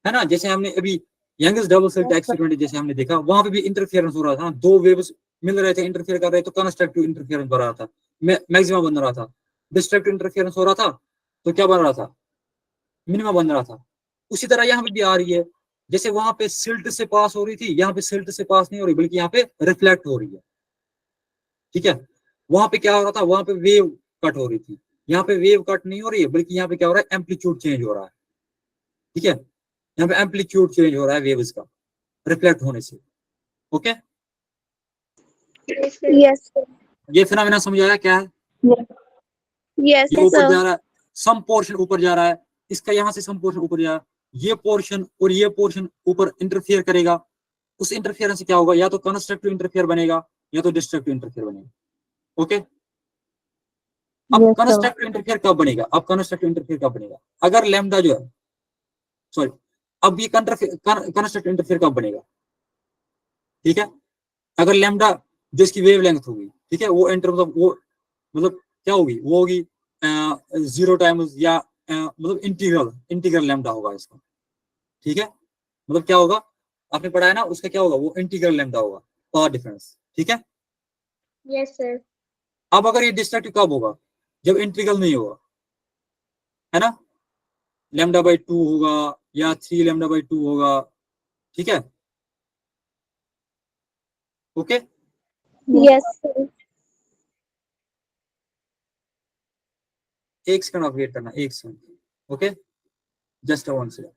[SPEAKER 1] है ना। जैसे हमने अभी यंगेस्ट डबल स्लिट एक्सपेरिमेंट जैसे हमने देखा, वहां पे भी इंटरफेरेंस हो रहा था, दो वेव्स मिल रहे थे, इंटरफेयर कर रहे, तो कंस्ट्रक्टिव इंटरफेरेंस हो रहा था, मैक्सिमम बन रहा था। डिस्ट्रक्टिव इंटरफेरेंस हो रहा था, तो क्या बन रहा था, मिनिमम बन रहा था। उसी तरह यहाँ पे भी आ रही है, जैसे वहां पे सिल्ट से पास हो रही थी, यहाँ पे सिल्ट से पास नहीं हो रही, बल्कि यहाँ पे रिफ्लेक्ट हो रही है, ठीक है। वहां पे क्या हो रहा था, वहां पे वेव कट हो रही थी, यहाँ पे वेव कट नहीं हो रही है, बल्कि यहाँ पे क्या हो रहा है, एम्पलीट्यूड चेंज हो रहा है, ठीक है। यहाँ पे एम्पलीट्यूड चेंज हो रहा है वेव्स का, रिफ्लेक्ट होने से। Okay,
[SPEAKER 2] Yes, sir.
[SPEAKER 3] Yes, sir.
[SPEAKER 1] ये फिनोमेना समझ आया क्या है,
[SPEAKER 3] Yes,
[SPEAKER 1] ये ऊपर
[SPEAKER 3] sir.
[SPEAKER 1] जा रहा है, सम पोर्शन ऊपर जा रहा है, इसका यहाँ से सम पोर्शन ऊपर जा रहा है, ये पोर्शन और ये पोर्शन ऊपर इंटरफियर करेगा। उस इंटरफियरेंस से क्या होगा, या तो कंस्ट्रक्टिव इंटरफियर बनेगा, या तो डिस्ट्रक्टिव इंटरफियर बनेगा। ओके, अब
[SPEAKER 3] Yes, sir.
[SPEAKER 1] कंस्ट्रक्टिव इंटरफियर कब बनेगा, अब कंस्ट्रक्टिव इंटरफियर कब बनेगा, अगर लैम्डा जो है, सॉरी, अब ये कंस्ट्रक्टिव इंटरफियर कब बनेगा, ठीक है, अगर लैम्डा जो इसकी वेव लेंथ होगी, ठीक है, वो इंटर मतलब वो मतलब क्या होगी, वो होगी 0 टाइम्स या मतलब इंटीग्रल इंटीग्रल लैम्डा होगा इसका, ठीक है। मतलब क्या होगा, आपने पढ़ा है ना, उसका क्या होगा, वो इंटीग्रल लैम्डा होगा, पावर डिफरेंस, ठीक है।
[SPEAKER 2] Yes, sir.
[SPEAKER 1] अब अगर ये डिस्ट्रक्टिव कब होगा, जब इंटीग्रल नहीं होगा, है ना, λ/2 होगा या 3 λ/2 होगा, ठीक है। Okay,
[SPEAKER 3] Yes, sir.
[SPEAKER 1] एक सेकंड आप वेट करना, एक सेकंड, ओके, जस्ट 1 सेकंड।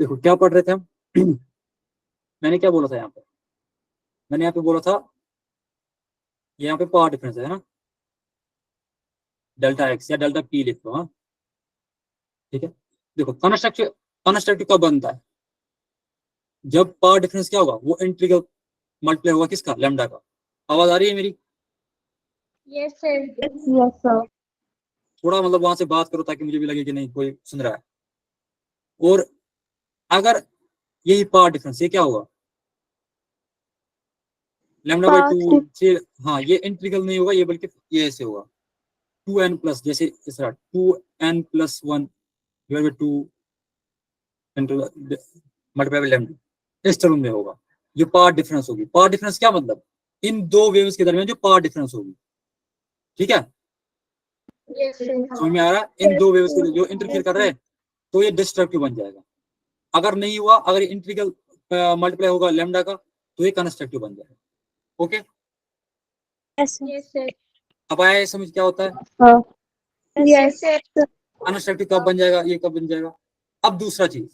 [SPEAKER 1] देखो क्या पढ़ रहे थे हम मैंने क्या बोला था यहाँ पे, मैंने यहाँ पे बोला था यहाँ पे पावर डिफरेंस है ना, डेल्टा एक्स या डेल्टा पी लिख लो। हाँ ठीक है। देखो कंस्ट्रक्टिव कब बनता है, जब पावर डिफरेंस क्या होगा, वो इंटीग्रल मल्टीप्लाई होगा किसका, लैम्डा का। आवाज आ रही है मेरी?
[SPEAKER 2] Yes sir.
[SPEAKER 3] Yes, sir.
[SPEAKER 1] थोड़ा मतलब वहां से बात करो ताकि मुझे भी लगे कि नहीं कोई सुन रहा है। और अगर यही पावर डिफरेंस, ये क्या होगा, लैम्डा बाई
[SPEAKER 3] Path
[SPEAKER 1] 2 से, हाँ ये इंटीग्रल नहीं होगा ये, बल्कि ये ऐसे होगा 2n प्लस, जैसे इस तरह 2n plus 1 divide by 2 multiply by lambda, इस टर्म में होगा। ये पावर डिफरेंस होगी। पावर डिफरेंस क्या मतलब, इन दो वेव्स के दरमियान जो पावर डिफरेंस होगी। ठीक है,
[SPEAKER 2] यस सर।
[SPEAKER 1] समझ में आ रहा है? इन दो वेव्स के जो इंटरफेयर कर रहे हैं तो ये डिस्ट्रक्टिव बन जाएगा। अगर नहीं हुआ, अगर इंटीग्रल मल्टीप्लाई होगा लैम्डा का, तो ये कंस्ट्रक्टिव बन जाएगा। Okay,
[SPEAKER 4] Yes, sir.
[SPEAKER 2] Yes sir.
[SPEAKER 1] अब आया ये समझ क्या होता है
[SPEAKER 3] Yes,
[SPEAKER 2] सर।
[SPEAKER 3] sir.
[SPEAKER 1] कंस्ट्रक्टिव कब बन जाएगा, ये कब बन जाएगा। अब दूसरा चीज,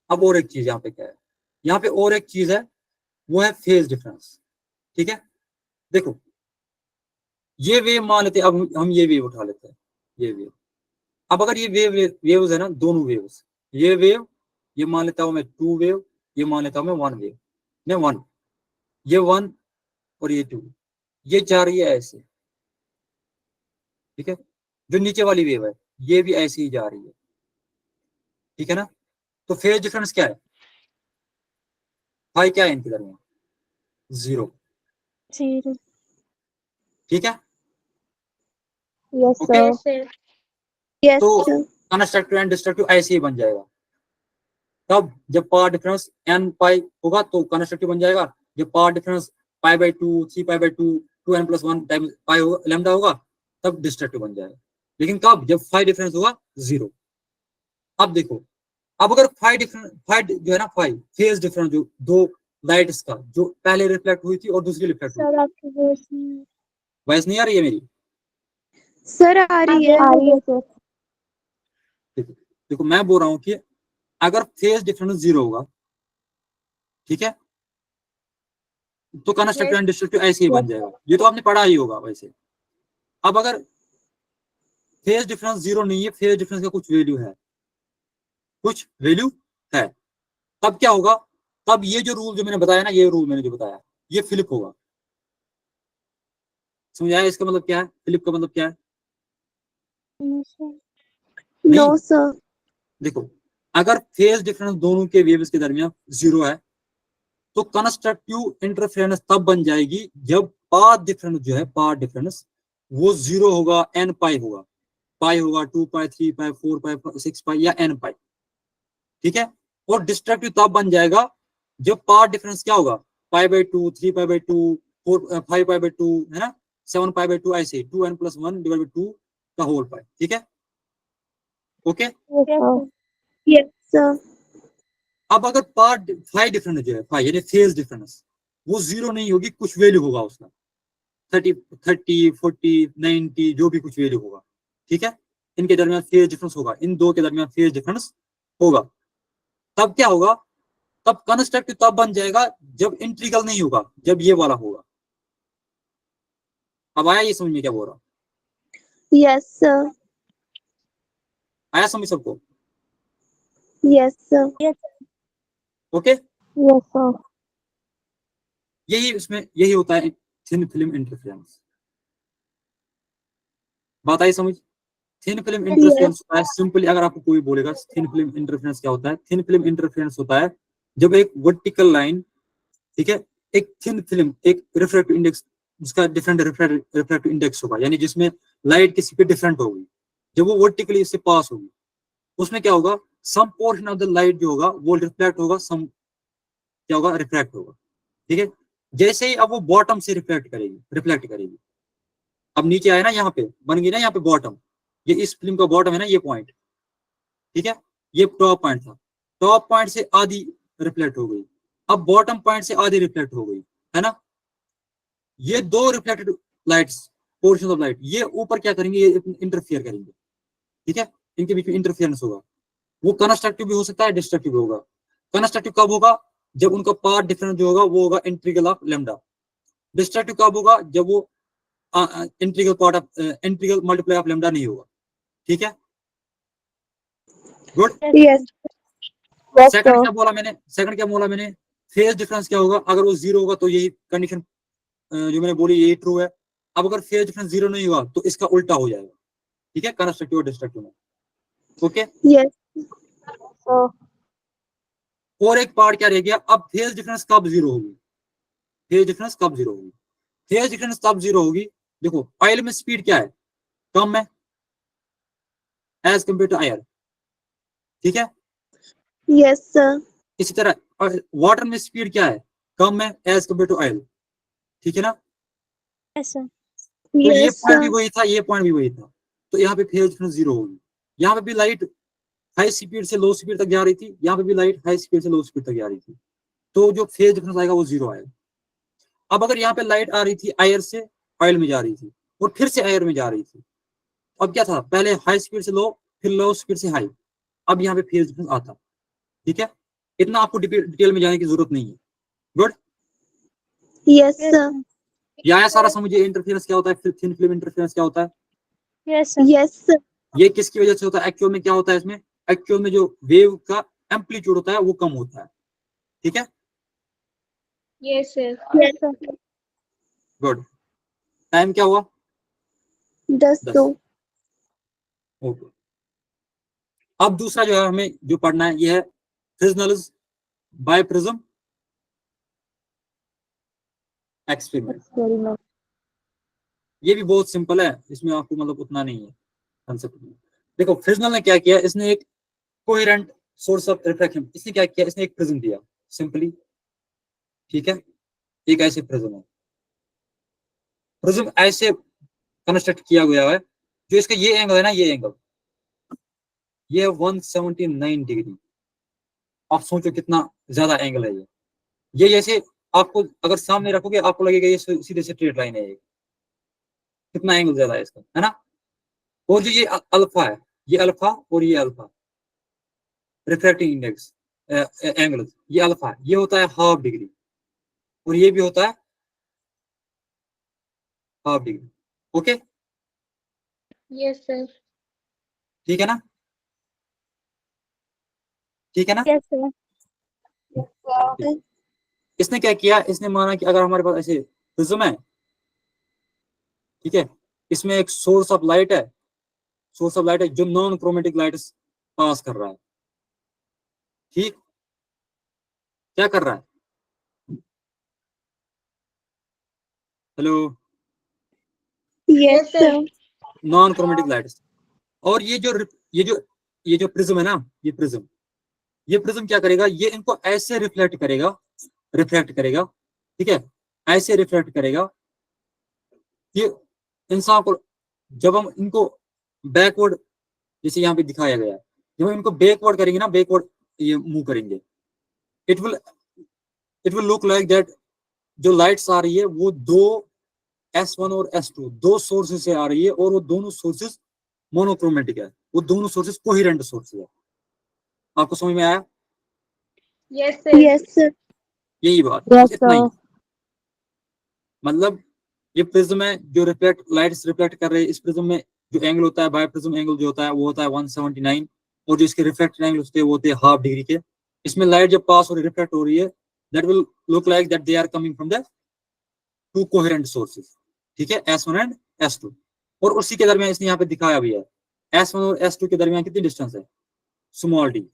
[SPEAKER 1] अब और एक चीज यहाँ पे क्या है, यहाँ पे और एक चीज है, वो है फेज डिफरेंस। ठीक है, देखो ये वेव मान लेते हैं, अब हम ये वेव उठा लेते हैं, ये वेव। अब अगर ये वेव्स है ना, दोनों वेव्स, ये वेव, ये मान लेता हूं मैं 2 वेव, ये मान लेता हूं मैं 1 वेव, मैं 1, ये 1 और ये 2, ये जा रही है ऐसे। ठीक है, जो नीचे वाली वेव है ये भी ऐसे ही जा रही है। ठीक है ना, तो फेज डिफरेंस क्या है, फाई क्या है इनके दरमियान, 0।
[SPEAKER 4] 0.
[SPEAKER 1] ठीक है,
[SPEAKER 3] Yes,
[SPEAKER 1] okay.
[SPEAKER 3] sir.
[SPEAKER 2] Yes sir.
[SPEAKER 3] Yes,
[SPEAKER 1] तो
[SPEAKER 3] sir.
[SPEAKER 1] कंस्ट्रक्टिव एंड डिस्ट्रक्टिव ऐसे ही बन जाएगा। तब जब पावर डिफरेंस n पाई होगा तो कंस्ट्रक्टिव बन जाएगा, जब power difference pi by 2, 3 pi by 2, 2n plus 1 times pi lambda होगा, तब डिस्ट्रक्टिव बन जाएगा। लेकिन कब, जब फाई डिफरेंस होगा 0। अब देखो, अब अगर फाई डिफरेंस, फाई जो है ना, फाई फेज डिफरेंस, जो दो लाइट्स का, जो पहले रिफ्लेक्ट हुई थी और दूसरी रिफ्लेक्ट हुई
[SPEAKER 4] Sir,
[SPEAKER 1] थी,
[SPEAKER 4] आपकी voice नहीं
[SPEAKER 1] वॉइस नहीं आ रही है मेरी?
[SPEAKER 3] Sir, आ रही है sir.
[SPEAKER 1] देखो देखो मैं बोल रहा हूँ कि अगर फेज डिफरेंस 0 होगा, ठीक है, तो कंस्ट्रक्टिव एंड डिस्ट्रक्टिव ऐसे ही बन जाएगा। ये तो आपने पढ़ा ही होगा वैसे। अब अगर फेज डिफरेंस 0 नहीं है, फेज डिफरेंस का कुछ वैल्यू है, कुछ वैल्यू है, तब क्या होगा, तब ये जो रूल जो मैंने बताया ना, ये रूल मैंने जो बताया, ये फ्लिप होगा। समझ आया इसका मतलब क्या है, फ्लिप का मतलब क्या है?
[SPEAKER 4] नहीं, sir.
[SPEAKER 3] No,
[SPEAKER 1] नहीं,
[SPEAKER 3] sir.
[SPEAKER 1] देखो अगर फेज डिफरेंस दोनों के वेव्स के दरमियान 0 है, तो कंस्ट्रक्टिव इंटरफेरेंस तब बन जाएगी जब पाथ डिफरेंस जो है, पाथ डिफरेंस वो 0 होगा, n पाई होगा, पाई होगा 2 पाई, 3 पाई, 4 पाई, 6 पाई या n पाई। ठीक है, और डिस्ट्रक्टिव तब बन जाएगा जब पाथ डिफरेंस क्या होगा, pi by 2, 3 pi by 2, 4 5 pi by 2, है ना, 7 पाई बाई 2, ऐसे 2n प्लस 1 डिवाइड बाई 2 का होल पाई। ठीक है, okay.
[SPEAKER 3] Yes, sir. Yes, sir.
[SPEAKER 1] अब अगर पार्ट फाई डिफरेंस जो है, फाई यानी फेज डिफरेंस, वो 0 नहीं होगी, कुछ वैल्यू होगा उसका, 30 30 40 90 जो भी कुछ वैल्यू होगा। ठीक है, इनके दरमियान फेज डिफरेंस होगा, इन दो के दरमियान फेज डिफरेंस होगा। तब क्या होगा, तब कंस्ट्रक्टिव तब बन जाएगा जब इंटीग्रल नहीं होगा, जब ये वाला होगा। अब आया ये समझ में क्या बोल रहा हूं?
[SPEAKER 3] Yes, sir.
[SPEAKER 1] आया समझ सबको?
[SPEAKER 3] Yes, sir.
[SPEAKER 4] Yes,
[SPEAKER 1] okay,
[SPEAKER 3] Yes, sir.
[SPEAKER 1] यही इसमें यही होता है थिन फिल्म इंटरफेरेंस। बात आई समझ? थिन फिल्म इंटरफेरेंस होता है सिंपली, अगर आपको कोई बोलेगा थिन फिल्म इंटरफेरेंस क्या होता है, थिन फिल्म इंटरफेरेंस होता है जब एक वर्टिकल लाइन, ठीक है, एक थिन फिल्म, एक रिफ्रैक्टिव इंडेक्स, जिसका डिफरेंट रिफ्रैक्टिव इंडेक्स होगा, यानी जिसमें लाइट की स्पीड डिफरेंट होगी, जब वो वर्टिकली इससे पास होगी, उसमें क्या होगा, some portion of the light जो होगा वो रिफ्लेक्ट होगा, सम क्या होगा, रिफ्रैक्ट होगा। ठीक है, जैसे ही अब वो बॉटम से रिफ्लेक्ट करेगी, अब नीचे आए ना, यहाँ पे बन गई ना, यहाँ पे बॉटम, ये इस फिल्म का बॉटम है ना, ये पॉइंट। ठीक है, ये टॉप पॉइंट था, टॉप पॉइंट से आधी रिफ्लेक्ट हो गई, अब बॉटम पॉइंट से आधी रिफ्लेक्ट हो गई, है ना। ये दो reflected lights, portion of light, ये ऊपर क्या करेंगे, ये इंटरफियर करेंगे। ठीक है, इनके बीच में इंटरफियरेंस होगा। वो कंस्ट्रक्टिव भी हो सकता है, डिस्ट्रक्टिव भी होगा। कंस्ट्रक्टिव कब होगा? जब उनका पाथ डिफरेंस जो होगा वो होगा इंटीग्रल ऑफ लैम्डा। डिस्ट्रक्टिव कब होगा? जब वो integral part of integral multiply of lambda नहीं होगा। ठीक है, good.
[SPEAKER 3] Yes. Yes,
[SPEAKER 1] second
[SPEAKER 3] sir.
[SPEAKER 1] क्या बोला मैंने? सेकंड क्या बोला मैंने? फेज डिफरेंस क्या होगा? अगर वो जीरो होगा तो यही कंडीशन जो मैंने बोली यही ट्रू है। अब अगर फेज डिफरेंस जीरो नहीं हुआ तो इसका उल्टा हो जाएगा। ठीक है, कंस्ट्रक्टिव और डिस्ट्रक्टिव में। Okay,
[SPEAKER 3] Yes. Sir.
[SPEAKER 1] और एक पार्ट क्या रह गया? अब फेज डिफरेंस कब जीरो होगी? फेज डिफरेंस कब जीरो होगी? फेज डिफरेंस तब जीरो होगी, देखो ऑयल में स्पीड क्या है? कम है एज कंपेयर टू एयर। ठीक है,
[SPEAKER 3] Yes, sir.
[SPEAKER 1] इसी तरह वाटर में स्पीड क्या है? कम है एज कंपेयर टू ऑयल। ठीक है ना?
[SPEAKER 4] Yes, sir.
[SPEAKER 1] तो ये
[SPEAKER 3] Yes,
[SPEAKER 1] पॉइंट भी
[SPEAKER 3] sir.
[SPEAKER 1] वही था, ये पॉइंट भी वही था। तो यहाँ पे फेज डिफरेंस जीरो होगी। यहाँ पे भी लाइट हाई स्पीड से लो स्पीड तक जा रही थी, यहाँ पे भी लाइट हाई स्पीड से लो स्पीड तक जा रही थी, तो जो फेज डिफरेंस आएगा वो जीरो आएगा। अब अगर यहाँ पे लाइट आ रही थी एयर से ऑयल में जा रही थी और फिर से एयर में जा रही थी, अब क्या था? पहले हाई स्पीड से लो, फिर लो स्पीड से हाई, अब यहाँ पे फेज डिफरेंस आता। ठीक है, इतना आपको डिटेल में जाने की जरूरत नहीं है। Good,
[SPEAKER 3] Yes,
[SPEAKER 4] Yes,
[SPEAKER 3] sir.
[SPEAKER 4] sir.
[SPEAKER 1] ये आया सारा समझिए। इंटरफेरेंस क्या होता है, थिन फिल्म इंटरफेरेंस क्या होता है,
[SPEAKER 4] Yes, sir.
[SPEAKER 3] Yes, sir.
[SPEAKER 1] ये किसकी वजह से होता है? एक्चुअल में क्या होता है इसमें? एक्चुअल में जो वेव का एम्पलीट्यूड होता है वो कम होता है। ठीक है,
[SPEAKER 4] Yes, sir.
[SPEAKER 3] Yes, sir.
[SPEAKER 1] Good. Time क्या हुआ?
[SPEAKER 3] 10
[SPEAKER 1] 10।
[SPEAKER 3] दो.
[SPEAKER 1] ओके, अब दूसरा जो है हमें जो पढ़ना है ये है फ्रिजनल्स बाय प्रिज्म एक्सपेरिमेंट।
[SPEAKER 3] Experiment.
[SPEAKER 1] ये भी बहुत सिंपल है, इसमें आपको मतलब उतना नहीं है कंसेप्ट में। देखो फ्रिजनल ने क्या किया, इसने एक कोहेरेंट सोर्स ऑफ रिफ्लेक्शन, इसने क्या किया? इसने एक प्रिज्म दिया सिंपली। ठीक है, एक ऐसे प्रिज्म है, प्रिज्म ऐसे कंस्ट्रक्ट किया गया है, जो इसका ये एंगल है ना, ये एंगल ये 179 डिग्री। आप सोचो कितना ज्यादा एंगल है ये जैसे आपको अगर सामने रखोगे आपको लगेगा ये सीधे से स्ट्रेट लाइन है, ये कितना एंगल ज्यादा है इसका, है ना? और जो ये अल्फा है, ये अल्फा और ये अल्फा रिफ्रैक्टिंग इंडेक्स एंगल, ये अल्फा ये होता है हाफ डिग्री और ये भी होता है half degree. Okay,
[SPEAKER 4] Yes, sir.
[SPEAKER 1] ठीक है ना? ठीक है ना?
[SPEAKER 4] Yes, sir.
[SPEAKER 1] इसने क्या किया? इसने माना कि अगर हमारे पास ऐसे प्रिज्म है, ठीक है, इसमें एक सोर्स ऑफ लाइट है, सोर्स ऑफ लाइट है जो नॉन क्रोमेटिक लाइट पास कर रहा है। ठीक, क्या कर रहा है? Hello,
[SPEAKER 3] Yes, sir.
[SPEAKER 1] Non chromatic light. और ये जो प्रिज्म है ना, ये प्रिज्म क्या करेगा? ये इनको ऐसे रिफ्लेक्ट करेगा। ठीक है, ऐसे रिफ्लेक्ट करेगा कि इंसान को जब हम इनको बैकवर्ड, जैसे यहाँ पे दिखाया गया है, जब हम इनको बैकवर्ड करेंगे ना, बैकवर्ड ये मूव करेंगे, it will look like that जो लाइट्स आ रही है वो दो S1 और S2 दो सोर्सेज से आ रही है और वो दोनों सोर्सेज मोनोक्रोमेटिक है, वो दोनों सोर्सेज कोहेरेंट सोर्सेज है। आपको समझ में आया?
[SPEAKER 4] Yes, sir.
[SPEAKER 3] Yes, sir.
[SPEAKER 1] यही बात,
[SPEAKER 3] Yes,
[SPEAKER 1] इतना ही।
[SPEAKER 3] sir.
[SPEAKER 1] मतलब ये प्रिज्म है जो लाइट्स रिफ्लेक्ट कर रहे हैं, इस प्रिज्म में जो एंगल होता है बाय प्रिज्म एंगल जो होता है वो होता है 179 और जो इसके रिफ्लेक्टेड एंगल होते हैं वो होते हैं हाफ डिग्री के। इसमें लाइट जब पास और रिफ्लेक्ट हो रही है that will look like that they are coming from the two coherent sources. ठीक है, S1 एंड S2। और उसी के दरमियान इसने यहाँ पे दिखाया भी है S1 और S2 के दरमियान कितनी डिस्टेंस है, स्मॉल डी।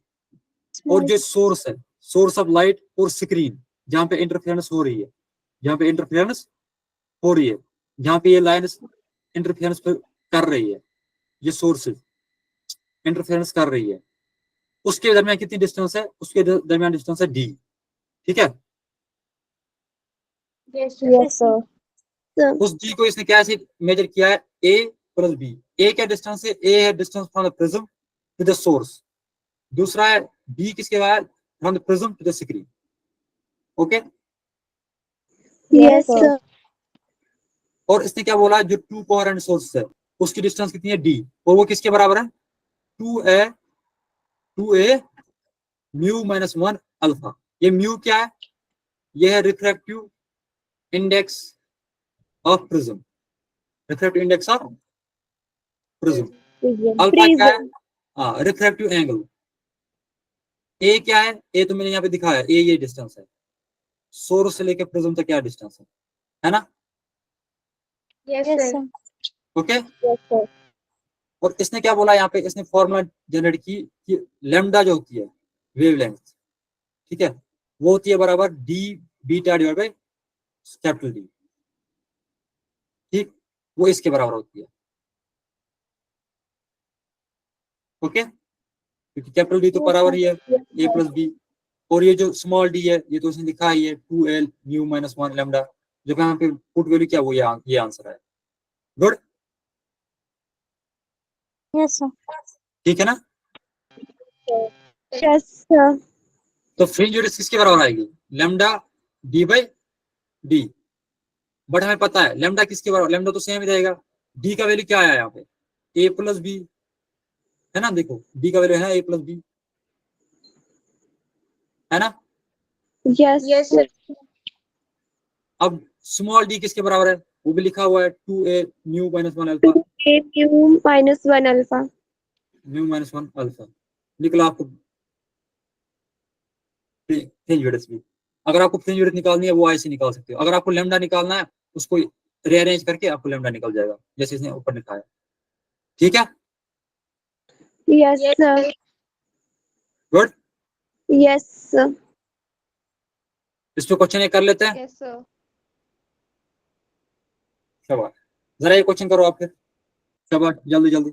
[SPEAKER 1] और जो सोर्स है, सोर्स ऑफ लाइट और स्क्रीन जहाँ पे इंटरफेरेंस हो रही है, जहाँ पे इंटरफेरेंस हो रही है, जहाँ पे ये लाइन इंटरफेरेंस कर रही है, ये सोर्सेज इंटरफेरेंस कर रही है, उसके दरमियान कितनी डिस्टेंस है? उसके दरमियान डिस्टेंस है D। ठीक है,
[SPEAKER 4] Yes, sir.
[SPEAKER 3] Yes, sir. Sir.
[SPEAKER 1] उस D को इसने कैसे मेजर किया है? A plus B। A क्या डिस्टेंस है? A है distance from the prism to the source, दूसरा है B किसके बाद? From the prism to the screen. Okay,
[SPEAKER 3] Yes, sir.
[SPEAKER 1] और इसने क्या बोला? जो टू कोहेरेंट सोर्स है उसकी डिस्टेंस कितनी है D, और वो किसके बराबर है? 2A 2a mu minus 1 alpha. ये म्यू क्या है? ये है refractive index of prism, refractive index of prism. Alpha क्या है? हाँ, रिफ्रैक्टिव एंगल। ए क्या है? ए तो मैंने यहाँ पे दिखाया, ए ये डिस्टेंस है, सोर्स से लेके प्रिज्म तक क्या डिस्टेंस है ना?
[SPEAKER 2] Yes
[SPEAKER 4] yes
[SPEAKER 2] sir.
[SPEAKER 4] Sir.
[SPEAKER 1] Okay.
[SPEAKER 3] Yes, sir.
[SPEAKER 1] और इसने क्या बोला यहाँ पे, इसने फॉर्मूला जनरेट की कि लैम्डा जो होती है वेवलेंथ, ठीक है, वो होती है बराबर D beta divide by capital D, ठीक, वो इसके बराबर होती है। ओके, क्योंकि कैपिटल डी तो बराबर ही है ए प्लस बी, और ये जो स्मॉल डी है ये तो उसने लिखा ही है 2l म्यू माइनस 1 लैम्डा, जो यहाँ पे पुट वैल्यू क्या वो ये आंसर है। Good,
[SPEAKER 4] yes sir.
[SPEAKER 1] ठीक है ना?
[SPEAKER 3] Yes, sir.
[SPEAKER 1] तो फ्रिंज रेडियस किसके बराबर आएगी? Lambda D by D, but हमें पता है लैम्डा किसके बराबर, लैम्डा तो सेम ही रहेगा। डी का वैल्यू क्या आया यहाँ पे? ए प्लस बी है ना, देखो डी का वैल्यू है ए प्लस बी, है ना?
[SPEAKER 3] Yes.
[SPEAKER 2] Yes sir.
[SPEAKER 1] अब स्मॉल डी किसके बराबर है? वो भी लिखा हुआ है 2a mu minus 1 alpha,
[SPEAKER 3] 2a mu minus 1 alpha.
[SPEAKER 1] Mu minus 1 alpha निकला आपको फ्रिंज रेडियस भी। अगर आपको फ्रिंज रेडियस निकालनी है वो ऐसे निकाल सकते हो, अगर आपको लैम्डा निकालना है उसको रीअरेंज करके आपको लैम्डा निकल जाएगा जैसे इसने ऊपर लिखा है, ठीक है?
[SPEAKER 3] Yes, sir.
[SPEAKER 1] Good,
[SPEAKER 3] Yes, sir.
[SPEAKER 1] इस पे क्वेश्चन कर लेते हैं।
[SPEAKER 2] Yes sir.
[SPEAKER 1] शाबाश, जरा ये क्वेश्चन करो आप फिर, शाबाश, जल्दी जल्दी।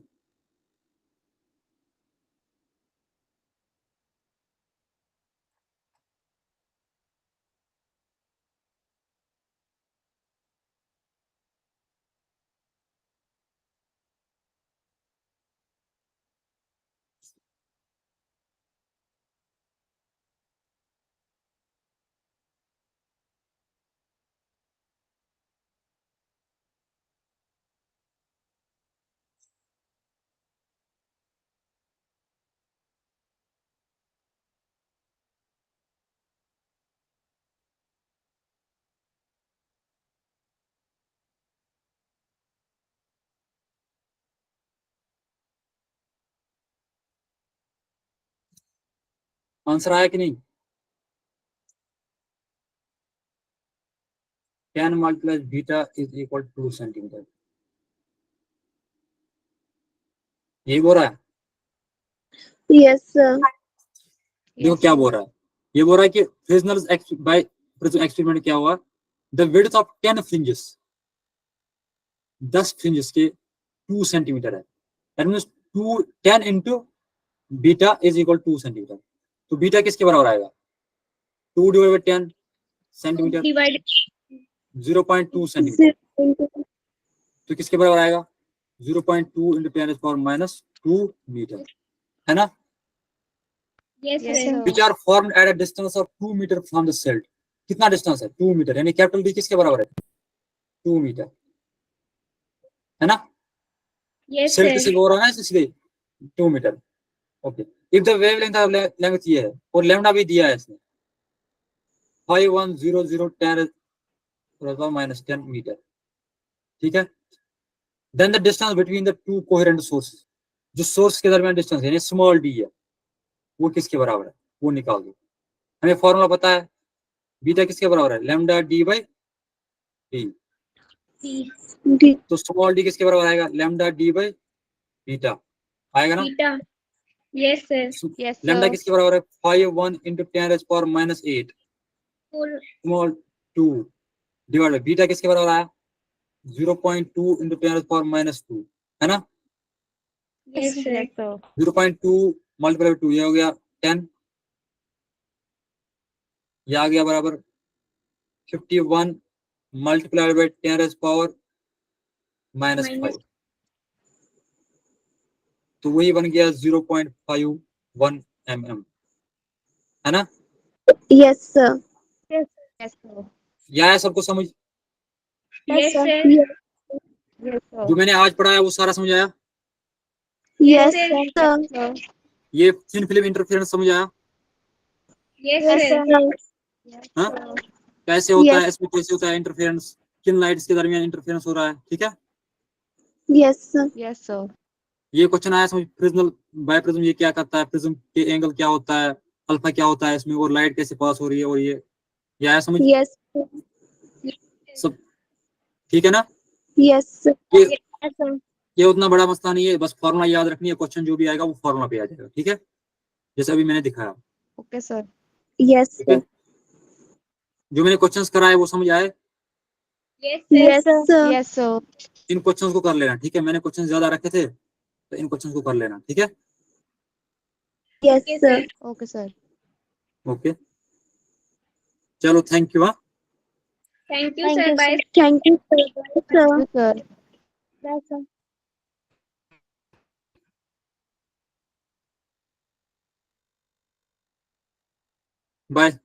[SPEAKER 1] आंसर आया कि नहीं? 10 multiplies beta is equal to 2 centimetre, यही बोल रहा है?
[SPEAKER 3] Yes, sir.
[SPEAKER 1] देखो क्या बोल रहा है, ये बोल रहा है कि फ्रिजनर्स बाय प्रिज्म एक्सपेरिमेंट क्या हुआ, the width of 10 fringes, 10 fringes के 2 सेंटीमीटर है, that means 10 into beta is equal 2 centimetre. तो बीटा किसके बराबर आएगा? 2 divide by 10 centimetre,
[SPEAKER 2] divide
[SPEAKER 1] 0.2 centimetre,
[SPEAKER 3] 0.2.
[SPEAKER 1] तो किसके बराबर आएगा? 0.2 इंटू 10 पावर माइनस 2 मीटर, है ना?
[SPEAKER 2] Yes
[SPEAKER 4] Yes,
[SPEAKER 2] sir.
[SPEAKER 1] Which are formed at a distance of 2 metre from the cell. कितना डिस्टेंस है? 2 मीटर, यानी कैपिटल डी किसके बराबर है? 2 मीटर, है ना?
[SPEAKER 2] Yes
[SPEAKER 1] cell
[SPEAKER 2] sir.
[SPEAKER 1] किसके बोल रहा है ना, इसलिए 2 metre. Okay, if the wavelength of length ये है और लैम्डा भी दिया है इसने 510010 माइनस 10 मीटर, ठीक है? Then the distance between the two coherent sources, जो सोर्स के दरमियान डिस्टेंस यानी स्मॉल डी है, वो किसके बराबर है? वो निकाल दो। हमें फॉर्मूला पता है, बीटा किसके बराबर है? Lambda D by D,
[SPEAKER 3] D.
[SPEAKER 1] तो स्मॉल डी किसके बराबर आएगा? लैम्डा डी बाई बीटा आएगा ना?
[SPEAKER 2] Beta. Yes sir. Yes
[SPEAKER 1] lambda
[SPEAKER 2] sir.
[SPEAKER 1] किसके बराबर है? 51 into 10 power minus 8 small 2 divide by beta किसके बराबर आया? 0.2 इंटू 10 पावर माइनस 2, है ना?
[SPEAKER 2] Yes sir.
[SPEAKER 1] 0.2 मल्टीप्लाई 2, ये हो गया 10, ये आ गया बराबर 51 मल्टीप्लाइड बाई 10 पावर माइनस 5, तो वही बन गया 0.51 mm, है ना?
[SPEAKER 3] Yes, sir.
[SPEAKER 2] Yes sir.
[SPEAKER 1] यह है सबको समझ?
[SPEAKER 2] Yes
[SPEAKER 3] sir.
[SPEAKER 2] Sir.
[SPEAKER 3] Yes,
[SPEAKER 2] yes sir.
[SPEAKER 1] जो मैंने आज पढ़ाया वो सारा समझ आया?
[SPEAKER 3] yes, sir.
[SPEAKER 2] सर।
[SPEAKER 1] ये थिन फिल्म इंटरफेरेंस समझ आया?
[SPEAKER 3] Yes, sir.
[SPEAKER 1] हाँ, कैसे होता है
[SPEAKER 3] Yes.
[SPEAKER 1] इसमें, कैसे होता है इंटरफेरेंस, किन लाइट्स के दरमियान इंटरफेरेंस हो रहा है, ठीक है।
[SPEAKER 3] Yes, sir.
[SPEAKER 5] Yes, sir.
[SPEAKER 1] ये क्वेश्चन आया समझ, प्रिज्म बाय प्रिज्म ये क्या करता है, प्रिज्म के एंगल क्या होता है, अल्फा क्या होता है इसमें, और लाइट कैसे पास हो रही है, और ये आया समझ
[SPEAKER 3] Yes.
[SPEAKER 1] सब, ठीक है ना।
[SPEAKER 3] Yes, sir.
[SPEAKER 1] ये
[SPEAKER 4] Yes, sir.
[SPEAKER 1] ये उतना बड़ा मसला नहीं है, बस फॉर्मूला याद रखनी है, क्वेश्चन जो भी आएगा वो फॉर्मूला पे आ जाएगा, ठीक है, जैसे अभी मैंने दिखाया,
[SPEAKER 5] Okay, sir.
[SPEAKER 3] Yes,
[SPEAKER 1] ठीक है।
[SPEAKER 3] sir.
[SPEAKER 1] जो मैंने क्वेश्चंस कराए वो समझ आए?
[SPEAKER 3] Yes, sir.
[SPEAKER 5] Yes, sir.
[SPEAKER 1] इन क्वेश्चंस को कर लेना, ठीक है, मैंने क्वेश्चन ज्यादा रखे थे तो इन क्वेश्चंस को कर लेना, ठीक है।
[SPEAKER 3] Yes, sir.
[SPEAKER 5] Okay, sir.
[SPEAKER 1] Okay, चलो थैंक यू। हाँ,
[SPEAKER 4] Thank you, sir. Bye.
[SPEAKER 3] Thank you, sir. Bye, sir.
[SPEAKER 5] Thank you, sir.
[SPEAKER 4] Bye, sir.
[SPEAKER 1] Bye.